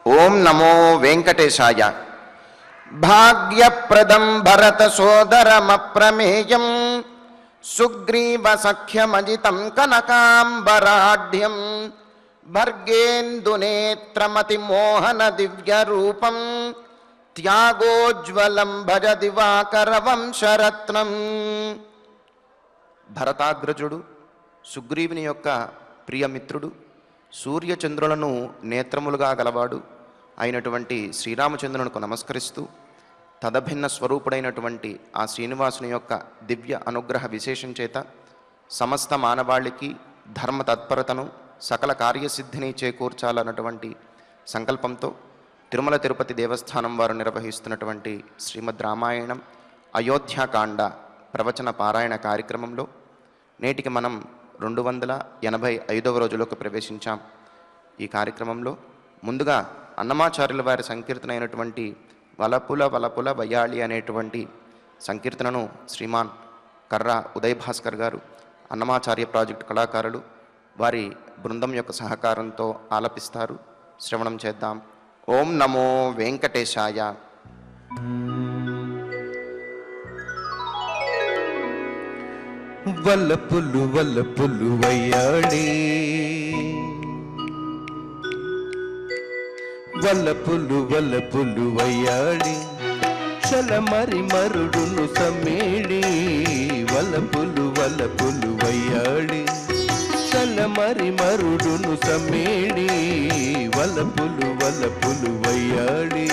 ఓం నమో వెంకటేశాయ. భాగ్యప్రదం భరత సోదరమప్రమేయం సుగ్రీవ సఖ్యమజితం కనకాంబరాఢ్యం భర్గేందునేత్రమతి మోహన దివ్యరూపం త్యాగోజ్వలం భజ దివాకర వంశరత్నం. భరతాగ్రజుడు సుగ్రీవుని యొక్క ప్రియమిత్రుడు, సూర్యచంద్రులను నేత్రములుగా గలవాడు అయినటువంటి శ్రీరామచంద్రునికి నమస్కరిస్తూ తదభిన్న స్వరూపుడైనటువంటి ఆ శ్రీనివాసుని యొక్క దివ్య అనుగ్రహ విశేషం చేత సమస్త మానవాళికి ధర్మ తత్పరతను సకల కార్యసిద్ధిని చేకూర్చాలన్నటువంటి సంకల్పంతో తిరుమల తిరుపతి దేవస్థానం వారు నిర్వహిస్తున్నటువంటి శ్రీమద్ రామాయణం అయోధ్యాకాండ ప్రవచన పారాయణ కార్యక్రమంలో నేటికి మనం 285వ రోజులోకి ప్రవేశించాం. ఈ కార్యక్రమంలో ముందుగా అన్నమాచార్యుల వారి సంకీర్తన అయినటువంటి వలపుల వలపుల వయ్యాళి అనేటువంటి సంకీర్తనను శ్రీమాన్ కర్రా ఉదయ్ భాస్కర్ గారు, అన్నమాచార్య ప్రాజెక్టు కళాకారులు వారి బృందం యొక్క సహకారంతో ఆలపిస్తారు. శ్రవణం చేద్దాం. ఓం నమో వెంకటేశాయ. వల్లపులు వల్లపులు వయ్యాళి, వల్లపులు వల్లపులు వయ్యాళి, చలమరి మరుడును సమ్మేళి. వల్లపులు వల్లపులు వయ్యాళి, చలమరి మరుడును సమ్మేళి. వల్లపులు వల్లపులు వయ్యాళి.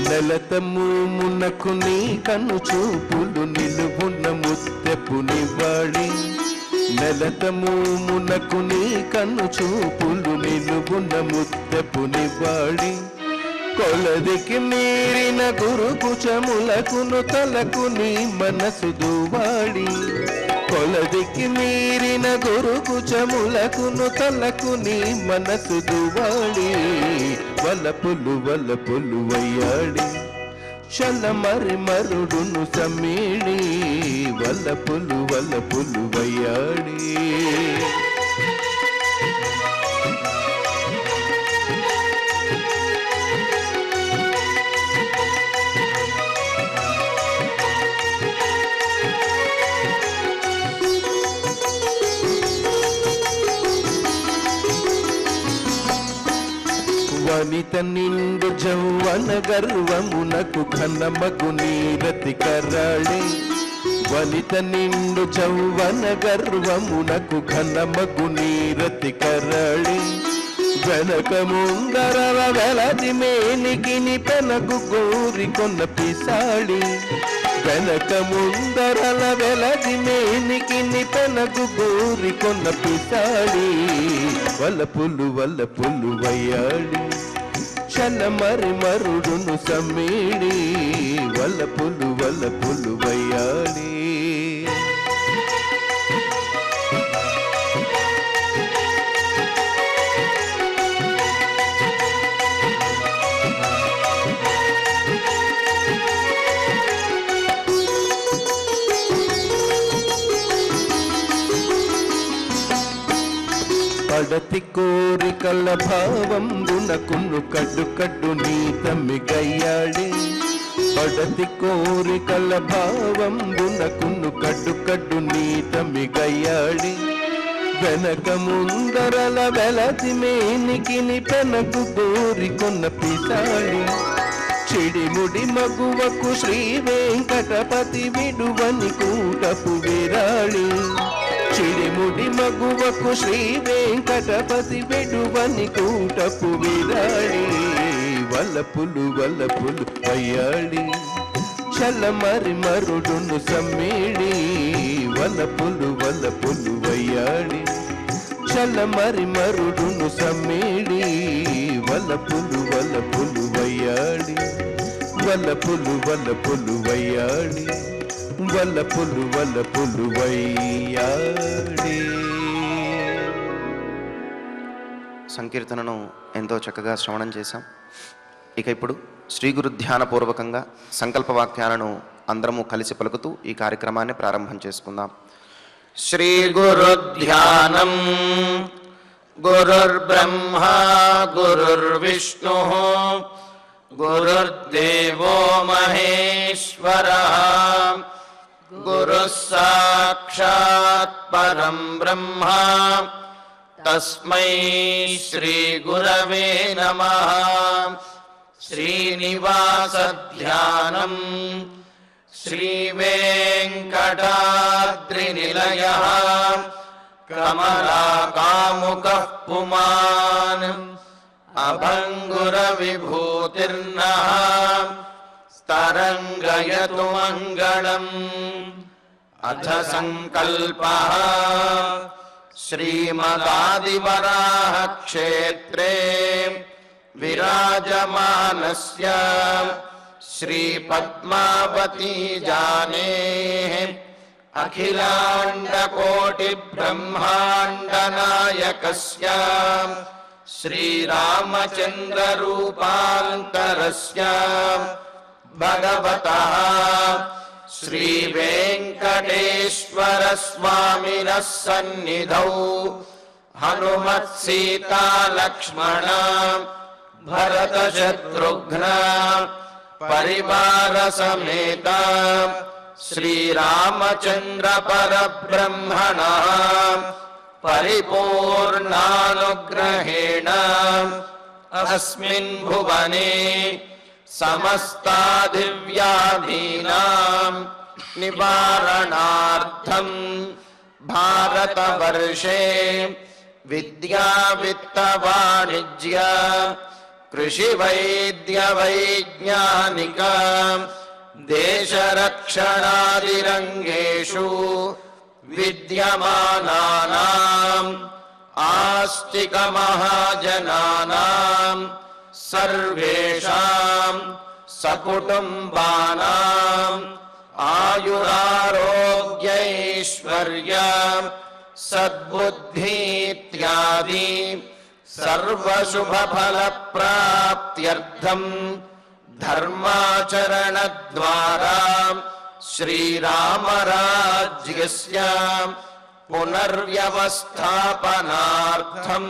నెలతమూమునకు నీ కన్ను చూపులు నిలువున్న ముత్తెపు నివాళి. నెలతమూమునకు నీ కన్ను చూపులు నిలువున్న ముత్తెపు నివాళి. కొలదికి మీరిన గురుకుచములకును తలకు నీ మనసు దువాడి. కొలదికి మీరిన గురుకుచములకును తలకు నీ మనసు దువాడి. వల్లపులు వల్లపులు వయ్యాడి, చలమరి మరుడును సమ్మేళి. వల్లపులు వల్లపులు వయ్యాడి. వనిత నిండు జౌవన గర్వమునకు ఘనమగు నీరతి కరాళి. వనిత నిండు జౌవన గర్వమునకు ఘనమగు నీరతి కరాళి. వెనక ముందరల వెలది మేనికిని పెనగు గోరికొన్న పిసాళి. వెనక ముందరల వెలది మేనికిని పెనగు గోరికొన్న పిసాళి. వల్లపులు వల్లపులు వయ్యాళి, చలమరి మరుడును సమ్మేళి. వల్లపులు వల్లపులు వయ్యాళి. పడతి కోరికల భావం గుణకును కడ్డు కడ్డు నీ తమ్మి గయ్యాడి. పడతి కోరికల భావం గుణకును కడ్డు కడ్డు నీ తమ్మి గయ్యాడి. వెనక ముందరల వెలతి మేనికిని పెనకు గోరికొన్న పిసాళి. చిడిముడి మగువకు శ్రీ వెంకటపతి విడువని కూటపు విరాళి. చిడిముడి మగువకు శ్రీ వెంకటపతి విడువని కూటపు విరాళి. వల్లపులు వల్లపులు వయ్యాళి, చలమరి మరుడును సమ్మేళి. వల్లపులు వల్లపులు వయ్యాళి, చలమరి మరుడును సమ్మేళి. వల్లపులు వల్లపులు వయ్యాళి. వల్లపులు వల్లపులు వయ్యాళి. వల్లపులు వల్లపులు వయ్యాడి. సంకీర్తనను ఎంతో చక్కగా శ్రవణం చేశాం. ఇక ఇప్పుడు శ్రీ గురు ధ్యానపూర్వకంగా సంకల్పవాక్యాలను అందరము కలిసి పలుకుతూ ఈ కార్యక్రమాన్ని ప్రారంభం చేసుకుందాం. శ్రీ గురు ధ్యానం. గురుర్బ్రహ్మా గురుర్విష్ణు గురుర్దేవో మహేశ్వరః గురుః సాక్షాత్ పరం బ్రహ్మ తస్మై శ్రీ గురవే నమః. శ్రీనివాస ధ్యానం. శ్రీ వెంకటాద్రినిలయః కమలాకాముకః పుమాన్ అభంగుర విభూతిర్నః తరంగయతు మంగళం. అథ సంకల్పః. శ్రీమదాదివరాహ క్షేత్రే విరాజమానస్య శ్రీ పద్మావతీ జానేః అఖిలాండకోటి బ్రహ్మాండ నాయకస్య శ్రీరామచంద్ర రూపాంతరస్య భగవతః శ్రీ వెంకటేశ్వర స్వామినః సన్నిధౌ హనుమత్ సీతా లక్ష్మణ భరత శత్రుఘ్న పరివార సమేత శ్రీరామచంద్ర పరబ్రహ్మణః పరిపూర్ణానుగ్రహేణ అస్మిన్ భువనే సమస్తాదివ్యాధీనాం నివారణార్థం భారతవర్షే విద్యా విత్త వాణిజ్య కృషి వైద్య వైజ్ఞానిక దేశరక్షణాదిరంగేషు విద్యమానానాం ఆస్తిక మహాజనానాం సర్వేషాం సకుటుంబానాం ఆయురారోగ్యైశ్వర్య సద్బుద్ధీత్యాది సర్వశుభఫలప్రాప్త్యర్థం ధర్మాచరణద్వారా శ్రీరామరాజ్యస్య పునర్వ్యవస్థాపనార్థం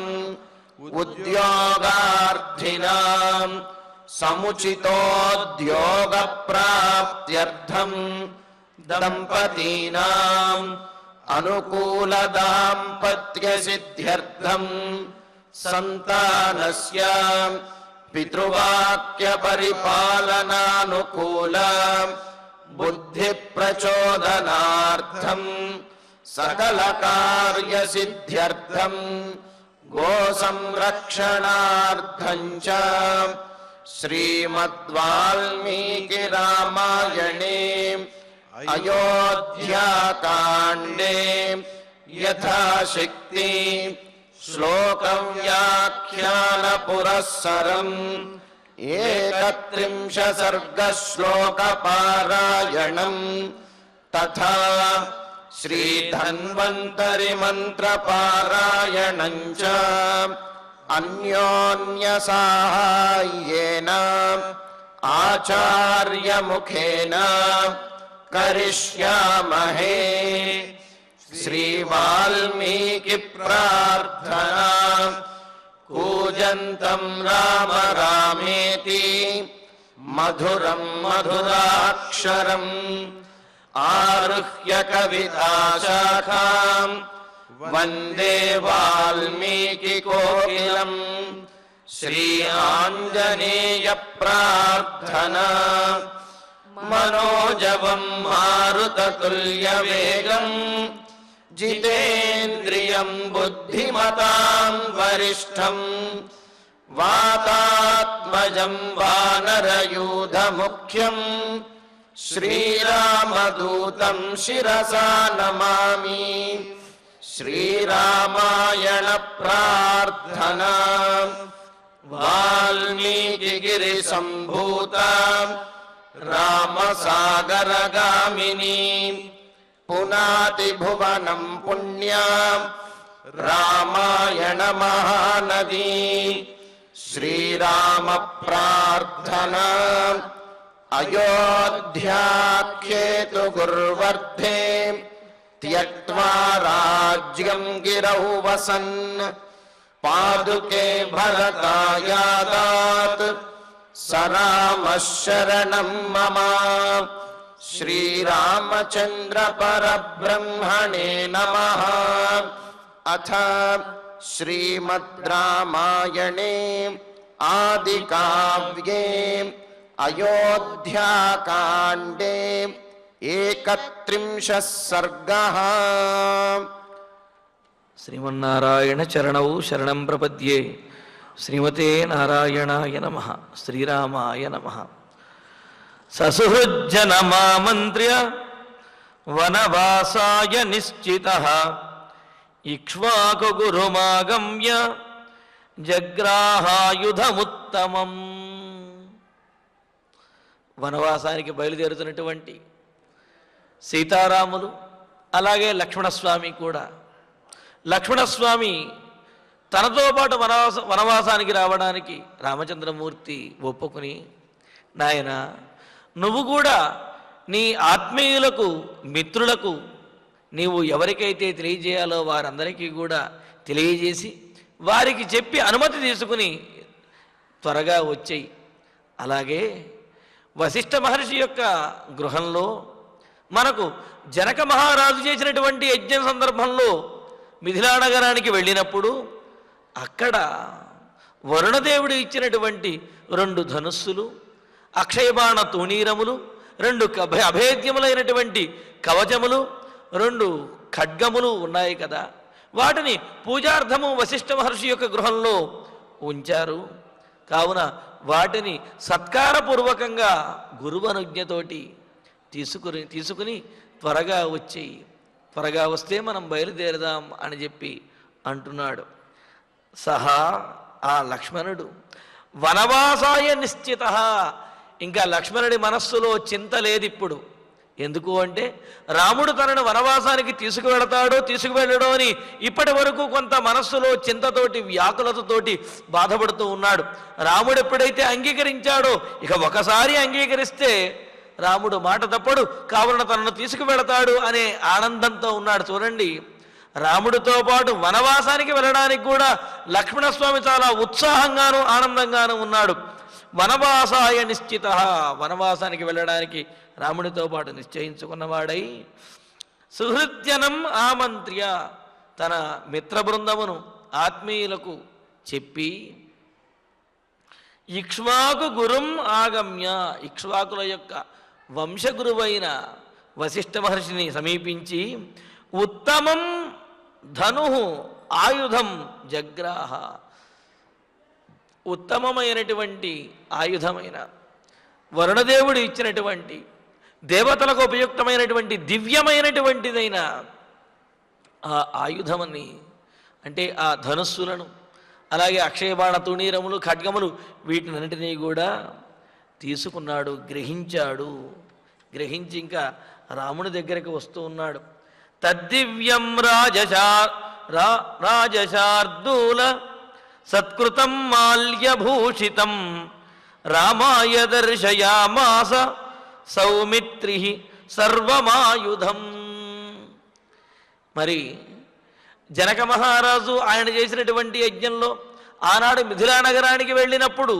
ఉద్యోగార్థినాం సముచితోద్యోగప్రాప్త్యర్థం దంపతీనాం అనుకూల దాంపత్యసిద్ధ్యర్థం సంతానస్య పితృవాక్య పరిపాలనానుకూల బుద్ధి ప్రచోదనార్థం సకల కార్యసిద్ధ్యర్థం గో సంరక్షణార్థం చ శ్రీమద్వాల్మీకి రామాయణే అయోధ్యాకాండే యథాశక్తి శ్లోకం వ్యాఖ్యాన పురస్సరం 31 సర్గ శ్లోక పారాయణం తథా శ్రీ ధన్వంతరి మంత్ర పారాయణం చ అన్యోన్య సాహాయ్యేన ఆచార్య ముఖేన కరిష్యామహే. శ్రీ వాల్మీకి ప్రార్థనా. కూజంతం రామ రామేతి మధురం మధురాక్షరం ఆరుహ్య కవితాశాఖాం వందే వాల్మీకి కోకిలం. శ్రీ ఆంజనేయ ప్రార్థనా. మనోజవం మారుతతుల్యవేగం జితేంద్రియం బుద్ధిమతాం వరిష్టం వాతాత్మజం వానరయూధముఖ్యం శ్రీరామదూతం శిరసా నమామి. శ్రీరామాయణ ప్రార్థనా. వాల్మీకిగిరి సంభూత రామసాగరగామిని పునాతి భువనం పుణ్యా రామాయణ మహానదీ శ్రీరామ ప్రార్థనా అయోధ్యాఖ్యేతు గుర్వర్ధే త్యక్త్వా రాజ్యం గిరౌ వసన్ పాదుకే భరతాయాదాత్ సరామః శరణం మమ శ్రీరామచంద్ర పరబ్రహ్మణే నమః. అథ శ్రీమద్ రామాయణే ఆదికావ్యే అయోధ్యాకాండే 31 సర్గః. శ్రీమన్నారాయణ చరణౌ శరణం ప్రపద్యే. శ్రీమతే నారాయణాయ నమః. శ్రీరామాయ నమః. ససుహృజ్జనమామంత్ర్య వనవాసాయ నిశ్చితః ఇక్ష్వాకుగురుమాగమ్య జగ్రాహాయుధముత్తమం. వనవాసానికి బయలుదేరుతున్నటువంటి సీతారాములు అలాగే లక్ష్మణస్వామి కూడా. లక్ష్మణస్వామి తనతో పాటు వనవాసానికి రావడానికి రామచంద్రమూర్తి ఒప్పుకుని, నాయన నువ్వు కూడా నీ ఆత్మీయులకు మిత్రులకు నీవు ఎవరికైతే తెలియజేయాలో వారందరికీ కూడా తెలియజేసి వారికి చెప్పి అనుమతి తీసుకుని త్వరగా వచ్చేయి. అలాగే వశిష్ఠ మహర్షి యొక్క గృహంలో మనకు జనక మహారాజు చేసినటువంటి యజ్ఞం సందర్భంలో మిథిలా నగరానికి వెళ్ళినప్పుడు అక్కడ వరుణదేవుడు ఇచ్చినటువంటి 2 ధనుస్సులు, అక్షయబాణ తూణీరములు, 2 అభేద్యములైనటువంటి కవచములు, 2 ఖడ్గములు ఉన్నాయి కదా. వాటిని పూజార్థము వశిష్ఠ మహర్షి యొక్క గృహంలో ఉంచారు. కావున వాటిని సత్కారపూర్వకంగా గురువు అనుజ్ఞతోటి తీసుకుని త్వరగా వచ్చేయి, త్వరగా వస్తే మనం బయలుదేరదాం అని చెప్పి అంటున్నాడు. సహా ఆ లక్ష్మణుడు వనవాసాయ నిశ్చిత. ఇంకా లక్ష్మణుడి మనస్సులో చింత లేదు ఇప్పుడు. ఎందుకు అంటే రాముడు తనను వనవాసానికి తీసుకువెళ్ళడో అని ఇప్పటి వరకు కొంత మనస్సులో చింతతోటి వ్యాకులతతోటి బాధపడుతూ ఉన్నాడు. రాముడు ఎప్పుడైతే అంగీకరించాడో ఇక ఒకసారి అంగీకరిస్తే రాముడు మాట తప్పడు, కావున తనను తీసుకువెళతాడు అనే ఆనందంతో ఉన్నాడు. చూడండి, రాముడితో పాటు వనవాసానికి వెళ్ళడానికి కూడా లక్ష్మణస్వామి చాలా ఉత్సాహంగాను ఆనందంగాను ఉన్నాడు. వనవాసాయ నిశ్చిత. వనవాసానికి వెళ్ళడానికి రాముడితో పాటు నిశ్చయించుకున్నవాడై సుహృద్యనం ఆమంత్ర్య తన మిత్ర బృందమును ఆత్మీయులకు చెప్పి ఇక్ష్వాకు గురుం ఆగమ్య ఇక్ష్వాకుల యొక్క వంశగురువైన వశిష్ఠ మహర్షిని సమీపించి ఉత్తమం ధను ఆయుధం జగ్రాహ ఉత్తమమైనటువంటి ఆయుధమైన వరుణదేవుడు ఇచ్చినటువంటి దేవతలకు ఉపయుక్తమైనటువంటి దివ్యమైనటువంటిదైన ఆ ఆయుధమని అంటే ఆ ధనుస్సులను అలాగే అక్షయబాణ తుణీరములు ఖడ్గములు వీటినన్నింటినీ కూడా తీసుకున్నాడు, గ్రహించాడు. గ్రహించి ఇంకా రాముని దగ్గరికి వస్తూ ఉన్నాడు. తద్దివ్యం రాజశార్దూల సత్కృతం మాల్యభూషితం రామాయ దర్శయామాస సౌమిత్రి సర్వమాయుధం. మరి జనక మహారాజు ఆయన చేసినటువంటి యజ్ఞంలో ఆనాడు మిథిలా నగరానికి వెళ్ళినప్పుడు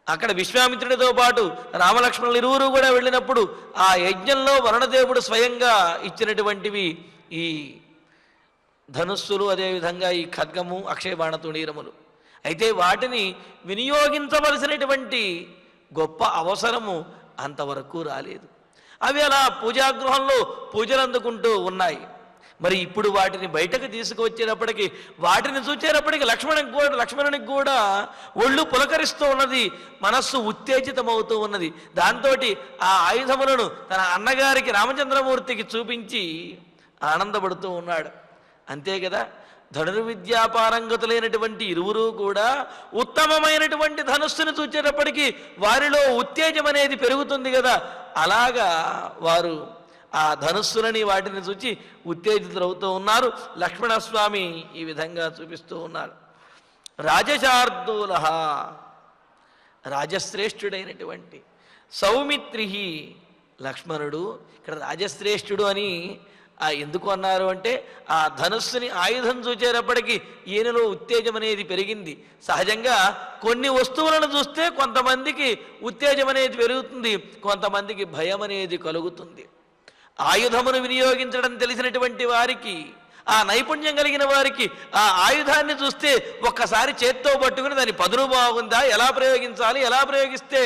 అక్కడ విశ్వామిత్రుడితో పాటు రామలక్ష్మణులు ఇరువురు కూడా వెళ్ళినప్పుడు ఆ యజ్ఞంలో వరుణదేవుడు స్వయంగా ఇచ్చినటువంటివి ఈ ధనుస్సులు, అదేవిధంగా ఈ ఖడ్గము, అక్షయబాణ తుణీరములు. అయితే వాటిని వినియోగించవలసినటువంటి గొప్ప అవసరము అంతవరకు రాలేదు. అవి అలా పూజాగృహంలో పూజలు అందుకుంటూ ఉన్నాయి. మరి ఇప్పుడు వాటిని బయటకు తీసుకువచ్చేటప్పటికి వాటిని చూచేటప్పటికి లక్ష్మణునికి కూడా ఒళ్ళు పులకరిస్తూ ఉన్నది, మనస్సు ఉత్తేజితమవుతూ ఉన్నది. దాంతో ఆ ఆయుధములను తన అన్నగారికి రామచంద్రమూర్తికి చూపించి ఆనందపడుతూ ఉన్నాడు. అంతే కదా, ధనుర్విద్యాపారంగతులైనటువంటి ఇరువురు కూడా ఉత్తమమైనటువంటి ధనుస్సును చూచేటప్పటికీ వారిలో ఉత్తేజం అనేది పెరుగుతుంది కదా. అలాగా వారు ఆ ధనుస్సులని వాటిని చూచి ఉత్తేజితులవుతూ ఉన్నారు. లక్ష్మణస్వామి ఈ విధంగా చూపిస్తూ ఉన్నారు. రాజశార్దూల, రాజశ్రేష్ఠుడైనటువంటి సౌమిత్రి లక్ష్మణుడు. ఇక్కడ రాజశ్రేష్ఠుడు అని ఎందుకు అన్నారు అంటే ఆ ధనుస్సుని ఆయుధం చూచేటప్పటికీ ఈయనలో ఉత్తేజం అనేది పెరిగింది. సహజంగా కొన్ని వస్తువులను చూస్తే కొంతమందికి ఉత్తేజం అనేది పెరుగుతుంది, కొంతమందికి భయం అనేది కలుగుతుంది. ఆయుధమును వినియోగించడం తెలిసినటువంటి వారికి, ఆ నైపుణ్యం కలిగిన వారికి ఆ ఆయుధాన్ని చూస్తే ఒక్కసారి చేత్తో పట్టుకుని దాని పదును బాగుందా, ఎలా ప్రయోగించాలి, ఎలా ప్రయోగిస్తే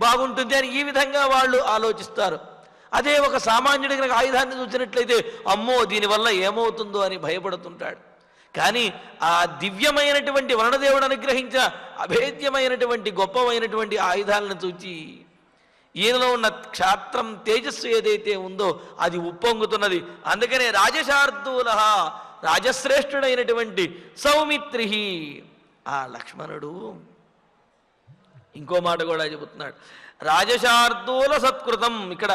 బాగుంటుంది అని ఈ విధంగా వాళ్ళు ఆలోచిస్తారు. అదే ఒక సామాన్యుడి కనుక ఆయుధాన్ని చూసినట్లయితే అమ్మో దీనివల్ల ఏమవుతుందో అని భయపడుతుంటాడు. కానీ ఆ దివ్యమైనటువంటి వరుణదేవుడు అనుగ్రహించిన అభేద్యమైనటువంటి గొప్పమైనటువంటి ఆయుధాలను చూచి ఈయనలో ఉన్న క్షాత్రం తేజస్సు ఏదైతే ఉందో అది ఉప్పొంగుతున్నది. అందుకనే రాజశార్దూల, రాజశ్రేష్ఠుడైనటువంటి సౌమిత్రి ఆ లక్ష్మణుడు ఇంకో మాట కూడా చెబుతున్నాడు. రాజశార్దూల సత్కృతం. ఇక్కడ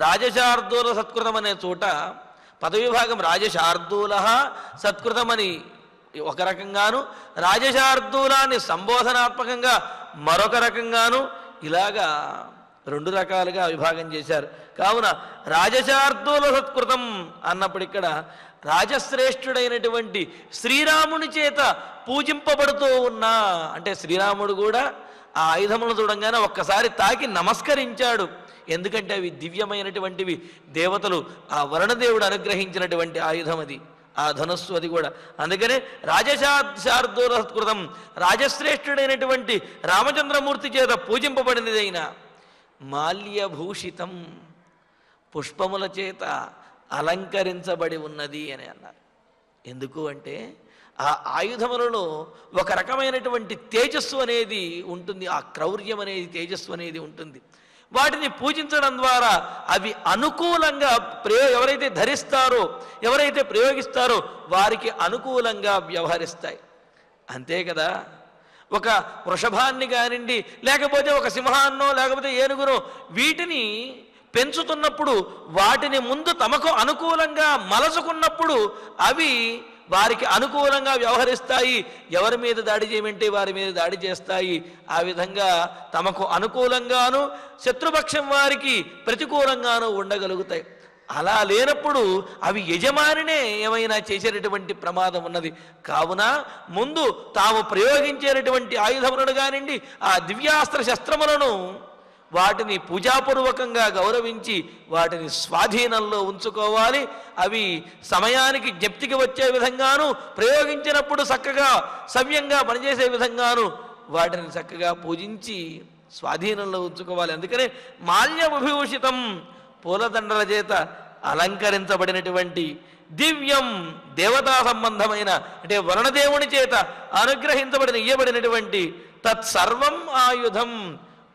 రాజశార్దూల సత్కృతం అనే చోట పదవిభాగం రాజశార్దూల సత్కృతం అని ఒక రకంగాను, రాజశార్దూలాన్ని సంబోధనాత్మకంగా మరొక రకంగాను, ఇలాగా రెండు రకాలుగా విభాగం చేశారు. కావున రాజశార్దూల సత్కృతం అన్నప్పుడు ఇక్కడ రాజశ్రేష్ఠుడైనటువంటి శ్రీరాముని చేత పూజింపబడుతూ ఉన్నా అంటే శ్రీరాముడు కూడా ఆ ఆయుధములను చూడంగానే ఒక్కసారి తాకి నమస్కరించాడు. ఎందుకంటే అవి దివ్యమైనటువంటివి, దేవతలు ఆ వరుణదేవుడు అనుగ్రహించినటువంటి ఆయుధం అది, ఆ ధనుస్సు అది కూడా. అందుకనే రాజశార్దూల సత్కృతం, రాజశ్రేష్ఠుడైనటువంటి రామచంద్రమూర్తి చేత పూజింపబడినదైన మాల్యభూషితం, పుష్పముల చేత అలంకరించబడి ఉన్నది అని అన్నారు. ఎందుకు అంటే ఆ ఆయుధములలో ఒక రకమైనటువంటి తేజస్సు అనేది ఉంటుంది, ఆ క్రౌర్యం అనేది తేజస్సు అనేది ఉంటుంది. వాటిని పూజించడం ద్వారా అవి అనుకూలంగా ఎవరైతే ధరిస్తారో, ఎవరైతే ప్రయోగిస్తారో వారికి అనుకూలంగా వ్యవహరిస్తాయి. అంతే కదా, ఒక వృషభాన్ని కానివ్వండి, లేకపోతే ఒక సింహాన్నో, లేకపోతే ఏనుగునో, వీటిని పెంచుతున్నప్పుడు వాటిని ముందు తమకు అనుకూలంగా మలచుకున్నప్పుడు అవి వారికి అనుకూలంగా వ్యవహరిస్తాయి. ఎవరి మీద దాడి చేయమంటే వారి మీద దాడి చేస్తాయి. ఆ విధంగా తమకు అనుకూలంగాను శత్రుపక్షం వారికి ప్రతికూలంగాను ఉండగలుగుతాయి. అలా లేనప్పుడు అవి యజమానినే ఏమైనా చేసేటటువంటి ప్రమాదం ఉన్నది. కావున ముందు తాము ప్రయోగించేటటువంటి ఆయుధములను కానివ్వండి, ఆ దివ్యాస్త్ర శస్త్రములను వాటిని పూజాపూర్వకంగా గౌరవించి వాటిని స్వాధీనంలో ఉంచుకోవాలి. అవి సమయానికి జ్ఞప్తికి వచ్చే విధంగాను, ప్రయోగించినప్పుడు చక్కగా సవ్యంగా పనిచేసే విధంగాను వాటిని చక్కగా పూజించి స్వాధీనంలో ఉంచుకోవాలి. అందుకనే మాల్యవిభూషితం, పూలదండల చేత అలంకరించబడినటువంటి దివ్యం, దేవతా సంబంధమైన అంటే వరుణదేవుని చేత అనుగ్రహించబడిన ఇయ్యబడినటువంటి తత్సర్వం ఆయుధం.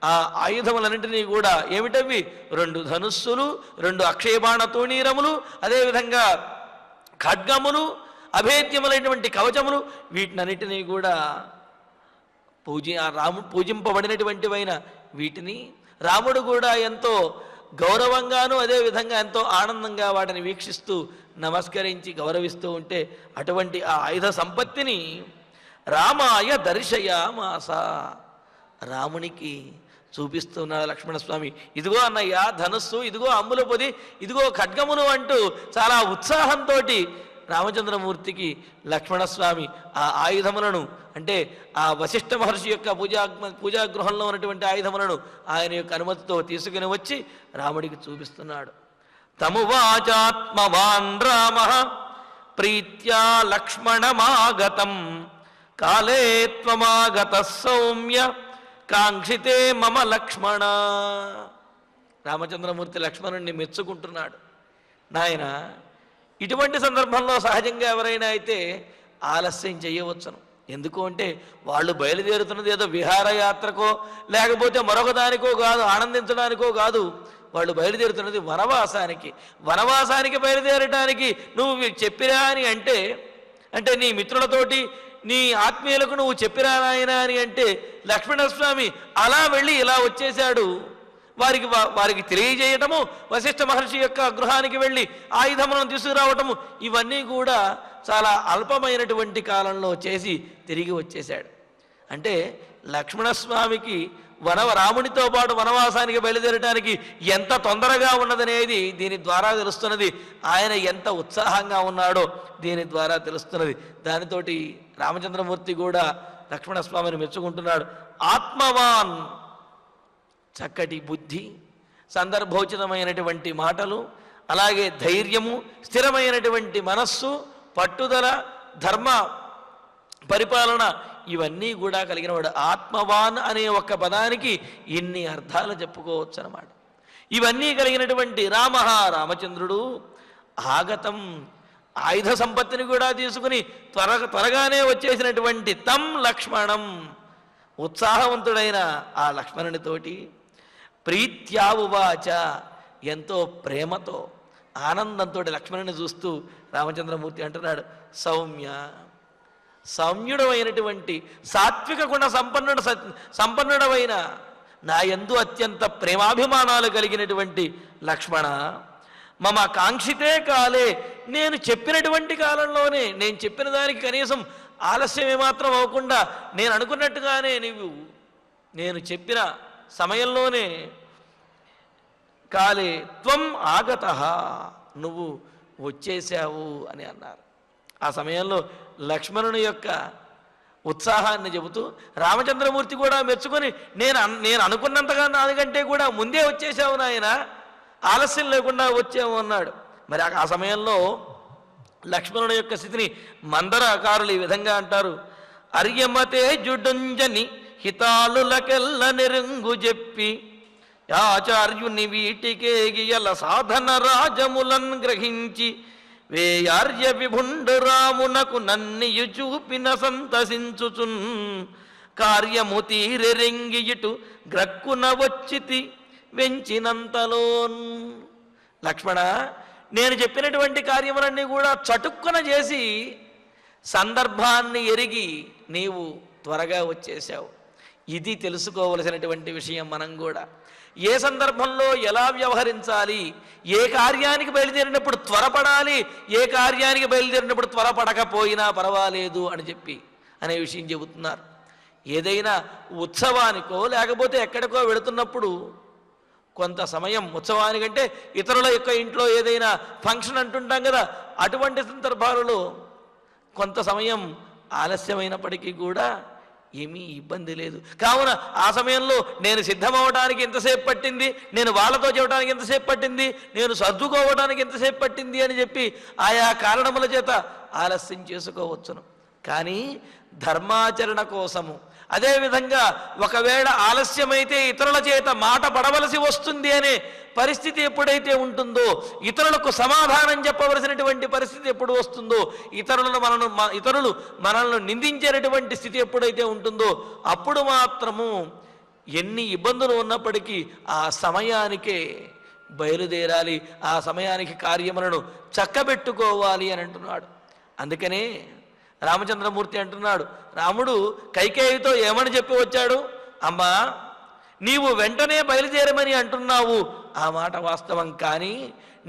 ఆ ఆయుధములన్నింటినీ కూడా ఏమిటవి? 2 ధనుస్సులు, 2 అక్షయబాణ తూణీరములు, అదేవిధంగా ఖడ్గములు, అభేద్యములైనటువంటి కవచములు, వీటినన్నిటినీ కూడా పూజింపబడినటువంటివైన వీటిని రాముడు కూడా ఎంతో గౌరవంగాను అదేవిధంగా ఎంతో ఆనందంగా వాటిని వీక్షిస్తూ నమస్కరించి గౌరవిస్తూ ఉంటే అటువంటి ఆ ఆయుధ సంపత్తిని రామాయ దర్శయామాస, రామునికి చూపిస్తున్నాడు లక్ష్మణస్వామి. ఇదిగో అన్నయ్య ధనుస్సు, ఇదిగో అమ్ముల పొది, ఇదిగో ఖడ్గమును అంటూ చాలా ఉత్సాహంతో రామచంద్రమూర్తికి లక్ష్మణస్వామి ఆ ఆయుధములను అంటే ఆ వశిష్ఠ మహర్షి యొక్క పూజాగృహంలో ఉన్నటువంటి ఆయుధములను ఆయన యొక్క అనుమతితో తీసుకుని వచ్చి రాముడికి చూపిస్తున్నాడు. తమువాచాత్మవాన్ రామ ప్రీత్యా లక్ష్మణమాగతం కాలే త్వమాగత సౌమ్య కాంక్షితే మమ లక్ష్మణ. రామచంద్రమూర్తి లక్ష్మణుడిని మెచ్చుకుంటున్నాడు. నాయన, ఇటువంటి సందర్భంలో సహజంగా ఎవరైనా అయితే ఆలస్యం చేయవచ్చును. ఎందుకు అంటే వాళ్ళు బయలుదేరుతున్నది ఏదో విహారయాత్రకో లేకపోతే మరొక దానికో కాదు, ఆనందించడానికో కాదు. వాళ్ళు బయలుదేరుతున్నది వనవాసానికి. వనవాసానికి బయలుదేరటానికి నువ్వు చెప్పిరా అని అంటే నీ మిత్రులతోటి నీ ఆత్మీయులకు నువ్వు చెప్పిరా నాయన అని అంటే లక్ష్మణస్వామి అలా వెళ్ళి ఇలా వచ్చేశాడు. వారికి తెలియజేయటము, వశిష్ఠ మహర్షి యొక్క గృహానికి వెళ్ళి ఆయుధములను తీసుకురావటము, ఇవన్నీ కూడా చాలా అల్పమైనటువంటి కాలంలో చేసి తిరిగి వచ్చేశాడు. అంటే లక్ష్మణస్వామికి రామునితో పాటు వనవాసానికి బయలుదేరడానికి ఎంత తొందరగా ఉన్నదనేది దీని ద్వారా తెలుస్తున్నది. ఆయన ఎంత ఉత్సాహంగా ఉన్నాడో దీని ద్వారా తెలుస్తున్నది. దానితోటి రామచంద్రమూర్తి కూడా లక్ష్మణస్వామిని మెచ్చుకుంటున్నాడు. ఆత్మవాన్, చక్కటి బుద్ధి, సందర్భోచితమైనటువంటి మాటలు, అలాగే ధైర్యము, స్థిరమైనటువంటి మనస్సు, పట్టుదల, ధర్మ పరిపాలన, ఇవన్నీ కూడా కలిగినవాడు. ఆత్మవాన్ అనే ఒక్క పదానికి ఇన్ని అర్థాలు చెప్పుకోవచ్చు అన్నమాట. ఇవన్నీ కలిగినటువంటి రామచంద్రుడు ఆగతం, ఆయుధ సంపత్తిని కూడా తీసుకుని త్వరగానే వచ్చేసినటువంటి తం లక్ష్మణం, ఉత్సాహవంతుడైన ఆ లక్ష్మణునితోటి ప్రీత్యావువాచ, ఎంతో ప్రేమతో ఆనందంతో లక్ష్మణుని చూస్తూ రామచంద్రమూర్తి అంటున్నాడు, సౌమ్య, సౌమ్యుడమైనటువంటి సాత్విక గుణ సంపన్నుడమైన నా యందు అత్యంత ప్రేమాభిమానాలు కలిగినటువంటి లక్ష్మణ, మమ కాంక్షితే కాలే, నేను చెప్పినటువంటి కాలంలోనే, నేను చెప్పిన దానికి కనీసం ఆలస్యం ఏమాత్రం అవ్వకుండా నేను అనుకున్నట్టుగానే నేను చెప్పిన సమయంలోనే కాలే త్వం ఆగత, నువ్వు వచ్చేసావు అని అన్నారు. ఆ సమయంలో లక్ష్మణుని యొక్క ఉత్సాహాన్ని చెబుతూ రామచంద్రమూర్తి కూడా మెచ్చుకొని, నేను అనుకున్నంతగా నాకంటే కూడా ముందే వచ్చేసావు నాయన, ఆలస్యం లేకుండా వచ్చావు అన్నాడు. మరి ఆ సమయంలో లక్ష్మణుని యొక్క స్థితిని మందరకారులు ఈ విధంగా అంటారు, అర్యమతే జుడుంజని హితాలులకెల్ల నెరుంగు చెప్పి ఆచార్యుని వీటికే గియల సాధన రాజములన్ గ్రహించి వేయార్య విభుండు రామునకు నన్నియు చూపిన సంతసించుచున్ కార్యము తీరెరెంగియుటు గ్రక్కున వచ్చితి వెంచినంతలోన్. లక్ష్మణ, నేను చెప్పినటువంటి కార్యములన్నీ కూడా చటుక్కున చేసి సందర్భాన్ని ఎరిగి నీవు త్వరగా వచ్చేసావు. ఇది తెలుసుకోవలసినటువంటి విషయం. మనం కూడా ఏ సందర్భంలో ఎలా వ్యవహరించాలి, ఏ కార్యానికి బయలుదేరినప్పుడు త్వరపడాలి, ఏ కార్యానికి బయలుదేరినప్పుడు త్వరపడకపోయినా పర్వాలేదు అని చెప్పి అనే విషయం చెబుతున్నారు. ఏదైనా ఉత్సవానికో లేకపోతే ఎక్కడికో వెళుతున్నప్పుడు కొంత సమయం, ఉత్సవానికంటే ఇతరుల యొక్క ఇంట్లో ఏదైనా ఫంక్షన్ అంటుంటాం కదా, అటువంటి సందర్భాలలో కొంత సమయం ఆలస్యమైనప్పటికీ కూడా ఏమీ ఇబ్బంది లేదు. కావున ఆ సమయంలో నేను సిద్ధమవడానికి ఎంతసేపు పట్టింది, నేను వాళ్ళతో చెప్పడానికి ఎంతసేపు పట్టింది, నేను సర్దుకోవడానికి ఎంతసేపు పట్టింది అని చెప్పి ఆయా కారణముల చేత ఆలస్యం చేసుకోవచ్చును. కానీ ధర్మాచరణ కోసము, అదేవిధంగా ఒకవేళ ఆలస్యమైతే ఇతరుల చేత మాట పడవలసి వస్తుంది అనే పరిస్థితి ఎప్పుడైతే ఉంటుందో, ఇతరులకు సమాధానం చెప్పవలసినటువంటి పరిస్థితి ఎప్పుడు వస్తుందో, ఇతరులు మనల్ని నిందించేటటువంటి స్థితి ఎప్పుడైతే ఉంటుందో, అప్పుడు మాత్రము ఎన్ని ఇబ్బందులు ఉన్నప్పటికీ ఆ సమయానికే బయలుదేరాలి, ఆ సమయానికి కార్యములను చక్కబెట్టుకోవాలి అని అంటున్నాడు. అందుకనే రామచంద్రమూర్తి అంటున్నాడు, రాముడు కైకేయితో ఏమని చెప్పి వచ్చాడు, అమ్మా నీవు వెంటనే బయలుదేరమని అంటున్నావు, ఆ మాట వాస్తవం. కానీ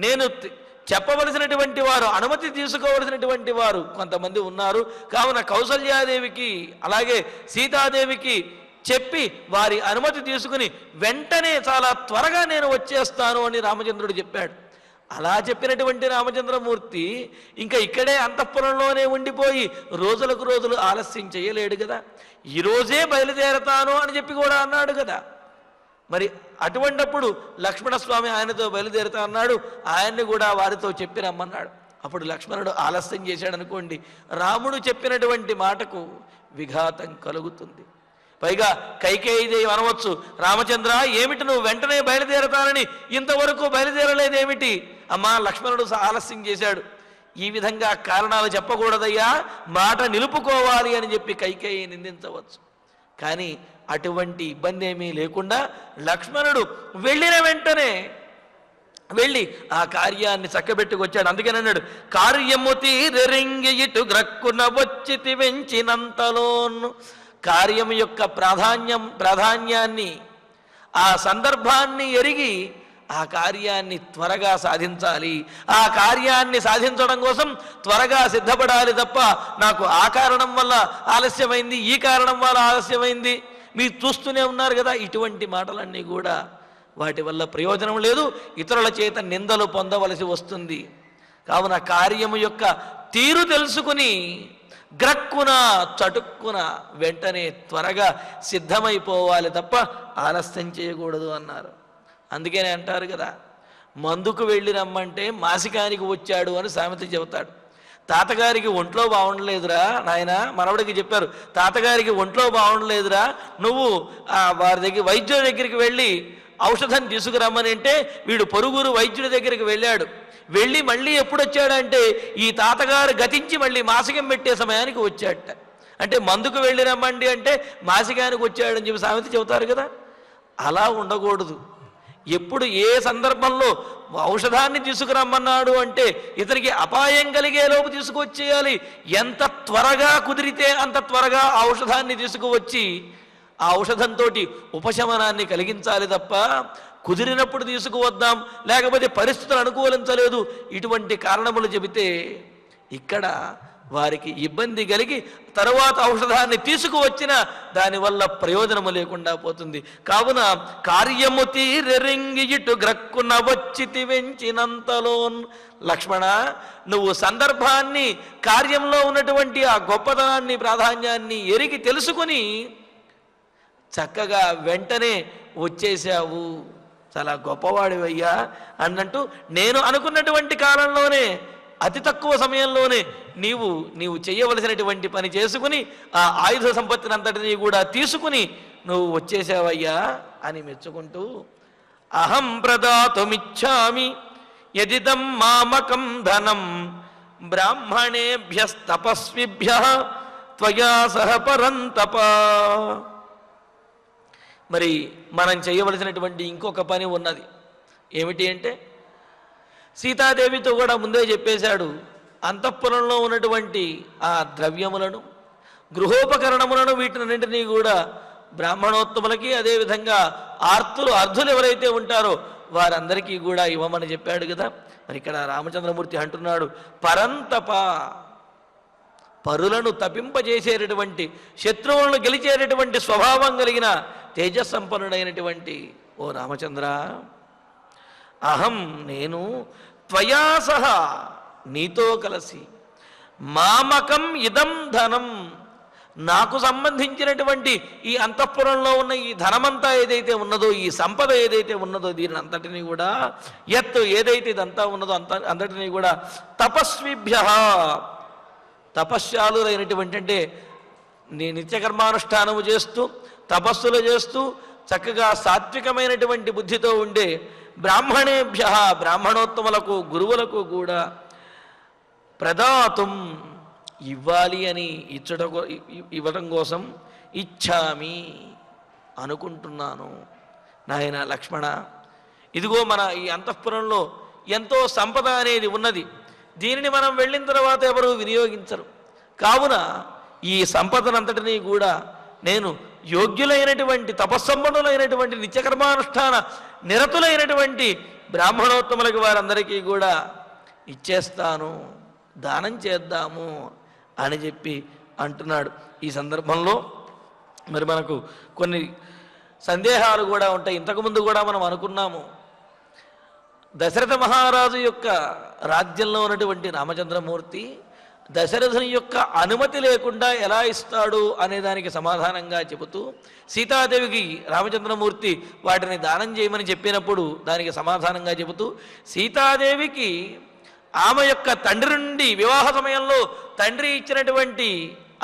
నేను చెప్పవలసినటువంటి వారు, అనుమతి తీసుకోవలసినటువంటి వారు కొంతమంది ఉన్నారు. కావున కౌసల్యాదేవికి అలాగే సీతాదేవికి చెప్పి వారి అనుమతి తీసుకుని వెంటనే చాలా త్వరగా నేను వచ్చేస్తాను అని రామచంద్రుడు చెప్పాడు. అలా చెప్పినటువంటి రామచంద్రమూర్తి ఇంకా ఇక్కడే అంతఃపురంలోనే ఉండిపోయి రోజులకు రోజులు ఆలస్యం చేయలేడు కదా. ఈరోజే బయలుదేరతాను అని చెప్పి కూడా అన్నాడు కదా. మరి అటువంటప్పుడు లక్ష్మణస్వామి ఆయనతో బయలుదేరుతా అన్నాడు, ఆయన్ని కూడా వారితో చెప్పి రమ్మన్నాడు. అప్పుడు లక్ష్మణుడు ఆలస్యం చేశాడు అనుకోండి, రాముడు చెప్పినటువంటి మాటకు విఘాతం కలుగుతుంది. పైగా కైకేయిదేవి అనవచ్చు, రామచంద్ర ఏమిటి నువ్వు వెంటనే బయలుదేరతానని ఇంతవరకు బయలుదేరలేదేమిటి, అమ్మా లక్ష్మణుడు ఆలస్యం చేశాడు, ఈ విధంగా కారణాలు చెప్పకూడదయ్యా, మాట నిలుపుకోవాలి అని చెప్పి కైకేయి నిందించవచ్చు. కానీ అటువంటి ఇబ్బంది ఏమీ లేకుండా లక్ష్మణుడు వెళ్ళిన వెంటనే వెళ్ళి ఆ కార్యాన్ని చక్కబెట్టుకొచ్చాడు. అందుకని అన్నాడు, కార్యము తీరెంగి ఇటు గ్రక్కున వచ్చితి వెంచినంతలోను. కార్యం యొక్క ప్రాధాన్యాన్ని ఆ సందర్భాన్ని ఎరిగి ఆ కార్యాన్ని త్వరగా సాధించాలి. ఆ కార్యాన్ని సాధించడం కోసం త్వరగా సిద్ధపడాలి తప్ప నాకు ఆ కారణం వల్ల ఆలస్యమైంది, ఈ కారణం వల్ల ఆలస్యమైంది, మీరు చూస్తూనే ఉన్నారు కదా, ఇటువంటి మాటలన్నీ కూడా వాటి వల్ల ప్రయోజనం లేదు, ఇతరుల చేత నిందలు పొందవలసి వస్తుంది. కావున కార్యము యొక్క తీరు తెలుసుకుని గ్రక్కున చటుక్కున వెంటనే త్వరగా సిద్ధమైపోవాలి తప్ప ఆలస్యం చేయకూడదు అన్నారు. అందుకనే అంటారు కదా, మందుకు వెళ్ళి రమ్మంటే మాసికానికి వచ్చాడు అని సామెత చెబుతాడు. తాతగారికి ఒంట్లో బాగుండలేదురా నాయన, మనవడికి చెప్పారు, తాతగారికి ఒంట్లో బాగుండలేదురా, నువ్వు వారి దగ్గర వైద్యుడి దగ్గరికి వెళ్ళి ఔషధం తీసుకురమ్మని అంటే వీడు పొరుగురు వైద్యుడి దగ్గరికి వెళ్ళాడు. వెళ్ళి మళ్ళీ ఎప్పుడు వచ్చాడంటే ఈ తాతగారు గతించి మళ్ళీ మాసికం పెట్టే సమయానికి వచ్చాడట. అంటే మందుకు వెళ్ళి రమ్మండి అంటే మాసికానికి వచ్చాడని చెప్పి సామెత చెబుతారు కదా. అలా ఉండకూడదు. ఎప్పుడు ఏ సందర్భంలో ఔషధాన్ని తీసుకురమ్మన్నాడు అంటే ఇతనికి అపాయం కలిగేలోపు తీసుకువచ్చేయాలి. ఎంత త్వరగా కుదిరితే అంత త్వరగా ఆ ఔషధాన్ని తీసుకువచ్చి ఆ ఔషధంతో ఉపశమనాన్ని కలిగించాలి తప్ప కుదిరినప్పుడు తీసుకువద్దాం, లేకపోతే పరిస్థితులు అనుకూలించలేదు, ఇటువంటి కారణములు చెబితే ఇక్కడ వారికి ఇబ్బంది కలిగి తరువాత ఔషధాన్ని తీసుకువచ్చిన దానివల్ల ప్రయోజనము లేకుండా పోతుంది. కావున కార్యము తీరెరింగి ఇటు గ్రక్కున వచ్చితి వెంచినంతలోన్. లక్ష్మణ, నువ్వు సందర్భాన్ని, కార్యంలో ఉన్నటువంటి ఆ గొప్పతనాన్ని, ప్రాధాన్యాన్ని ఎరిగి తెలుసుకుని చక్కగా వెంటనే వచ్చేసావు, చాలా గొప్పవాడివయ్యా అన్నట్టు నేను అనుకున్నటువంటి కాలంలోనే అతి తక్కువ సమయంలోనే నీవు చేయవలసినటువంటి పని చేసుకుని ఆ ఆయుధ సంపత్తిని అంతటినీ కూడా తీసుకుని నువ్వు వచ్చేసావయ్యా అని మెచ్చుకుంటూ, అహం ప్రదాతుమిచ్చామి యదిదం మామకం ధనం బ్రాహ్మణేభ్యస్తపస్విభ్యః త్వయా సహ పరంతప. మరి మనం చేయవలసినటువంటి ఇంకొక పని ఉన్నది. ఏమిటి అంటే, సీతాదేవితో కూడా ముందే చెప్పేశాడు, అంతఃపురంలో ఉన్నటువంటి ఆ ద్రవ్యములను, గృహోపకరణములను, వీటినన్నింటినీ కూడా బ్రాహ్మణోత్తములకి, అదేవిధంగా అర్ధులు ఎవరైతే ఉంటారో వారందరికీ కూడా ఇవ్వమని చెప్పాడు కదా. మరి ఇక్కడ రామచంద్రమూర్తి అంటున్నాడు, పరంతప, పరులను తపింపజేసేటటువంటి, శత్రువులను గెలిచేటటువంటి స్వభావం కలిగిన తేజస్సంపన్నుడైనటువంటి ఓ రామచంద్ర, అహం నేను త్వయా సహ నీతో కలిసి మామకం ఇదం ధనం, నాకు సంబంధించినటువంటి ఈ అంతఃపురంలో ఉన్న ఈ ధనమంతా ఏదైతే ఉన్నదో, ఈ సంపద ఏదైతే ఉన్నదో, దీని అంతటినీ కూడా ఏదైతే ఇదంతా ఉన్నదో అంతటినీ కూడా తపస్విభ్య, తపశ్శాలురైనటువంటి, అంటే నిత్యకర్మానుష్ఠానము చేస్తూ తపస్సులు చేస్తూ చక్కగా సాత్వికమైనటువంటి బుద్ధితో ఉండే బ్రాహ్మణేభ్య, బ్రాహ్మణోత్తములకు, గురువులకు కూడా ప్రదాతుం, ఇవ్వాలి అని ఇవ్వటం కోసం ఇచ్చామి, అనుకుంటున్నాను. నాయన లక్ష్మణ, ఇదిగో మన ఈ అంతఃపురంలో ఎంతో సంపద అనేది ఉన్నది, దీనిని మనం వెళ్ళిన తర్వాత ఎవరు వినియోగించరు. కావున ఈ సంపదనంతటినీ కూడా నేను యోగ్యులైనటువంటి, తపస్సంపన్నులైనటువంటి, నిత్యకర్మానుష్ఠాన నిరతులైనటువంటి బ్రాహ్మణోత్తములకి వారందరికీ కూడా ఇచ్చేస్తాను, దానం చేద్దాము అని చెప్పి అంటున్నాడు. ఈ సందర్భంలో మరి మనకు కొన్ని సందేహాలు కూడా ఉంటాయి. ఇంతకుముందు కూడా మనం అనుకున్నాము, దశరథ మహారాజు యొక్క రాజ్యంలో ఉన్నటువంటి రామచంద్రమూర్తి దశరథుని యొక్క అనుమతి లేకుండా ఎలా ఇస్తాడు అనే దానికి సమాధానంగా చెబుతూ, సీతాదేవికి రామచంద్రమూర్తి వాటిని దానం చేయమని చెప్పినప్పుడు దానికి సమాధానంగా చెబుతూ, సీతాదేవికి ఆమె యొక్క తండ్రి నుండి వివాహ సమయంలో తండ్రి ఇచ్చినటువంటి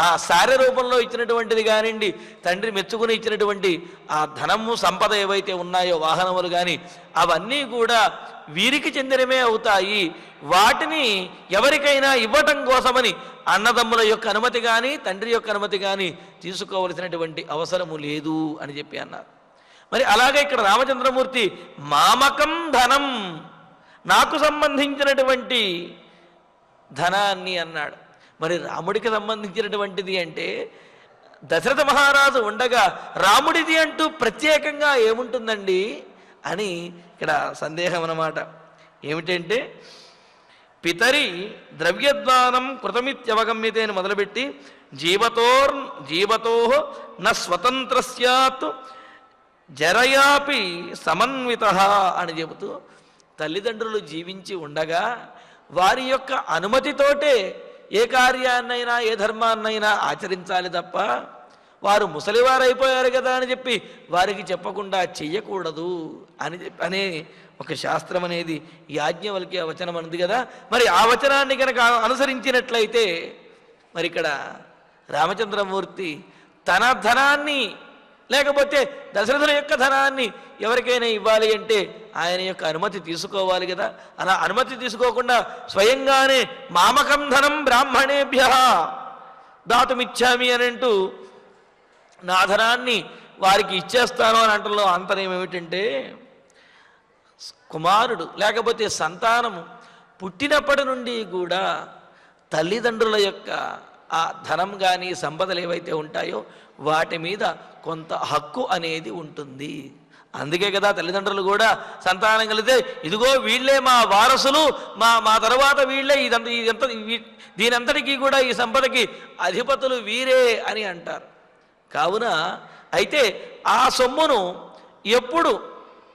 ఆ సారె రూపంలో ఇచ్చినటువంటిది కానివ్వండి, తండ్రి మెచ్చుకుని ఇచ్చినటువంటి ఆ ధనము, సంపద ఏవైతే ఉన్నాయో, వాహనములు కానీ, అవన్నీ కూడా వీరికి చెందినమే అవుతాయి. వాటిని ఎవరికైనా ఇవ్వటం కోసమని అన్నదమ్ముల యొక్క అనుమతి కానీ, తండ్రి యొక్క అనుమతి కానీ తీసుకోవలసినటువంటి అవసరము లేదు అని చెప్పి అన్నారు. మరి అలాగే ఇక్కడ రామచంద్రమూర్తి మామకం ధనం, నాకు సంబంధించినటువంటి ధనాన్ని అన్నాడు. మరి రాముడికి సంబంధించినటువంటిది అంటే దశరథ మహారాజు ఉండగా రాముడిది అంటూ ప్రత్యేకంగా ఏముంటుందండి అని ఇక్కడ సందేహం అన్నమాట. ఏమిటంటే పితరి ద్రవ్యద్వానం కృతమిత్యవగమ్యతే అని మొదలుపెట్టి జీవతో న స్వతంత్ర స్యాత్ జరయాపి సమన్విత అని చెబుతూ తల్లిదండ్రులు జీవించి ఉండగా వారి యొక్క అనుమతితోటే ఏ కార్యాన్నైనా ఏ ధర్మాన్నైనా ఆచరించాలి తప్ప వారు ముసలివారైపోయారు కదా అని చెప్పి వారికి చెప్పకుండా చెయ్యకూడదు అనే ఒక శాస్త్రం అనేది యాజ్ఞవల్క్య వచనం ఉంది కదా. మరి ఆ వచనాన్ని కనుక అనుసరించినట్లయితే మరి ఇక్కడ రామచంద్రమూర్తి తన ధనాన్ని లేకపోతే దశరథుల యొక్క ధనాన్ని ఎవరికైనా ఇవ్వాలి అంటే ఆయన యొక్క అనుమతి తీసుకోవాలి కదా. అలా అనుమతి తీసుకోకుండా స్వయంగానే మామకం ధనం బ్రాహ్మణేభ్య దాతుమిచ్చామి అని అంటూ నా ధనాన్ని వారికి ఇచ్చేస్తాను అని అంటలో అంతరం ఏమిటంటే కుమారుడు లేకపోతే సంతానము పుట్టినప్పటి నుండి కూడా తల్లిదండ్రుల యొక్క ఆ ధనం కానీ సంపదలు ఏవైతే ఉంటాయో వాటి మీద కొంత హక్కు అనేది ఉంటుంది. అందుకే కదా తల్లిదండ్రులు కూడా సంతానం కలిగితే ఇదిగో వీళ్ళే మా వారసులు, మా తర్వాత వీళ్ళే దీనంతటికీ కూడా ఈ సంపదకి అధిపతులు వీరే అని అంటారు. కావున అయితే ఆ సొమ్మును ఎప్పుడు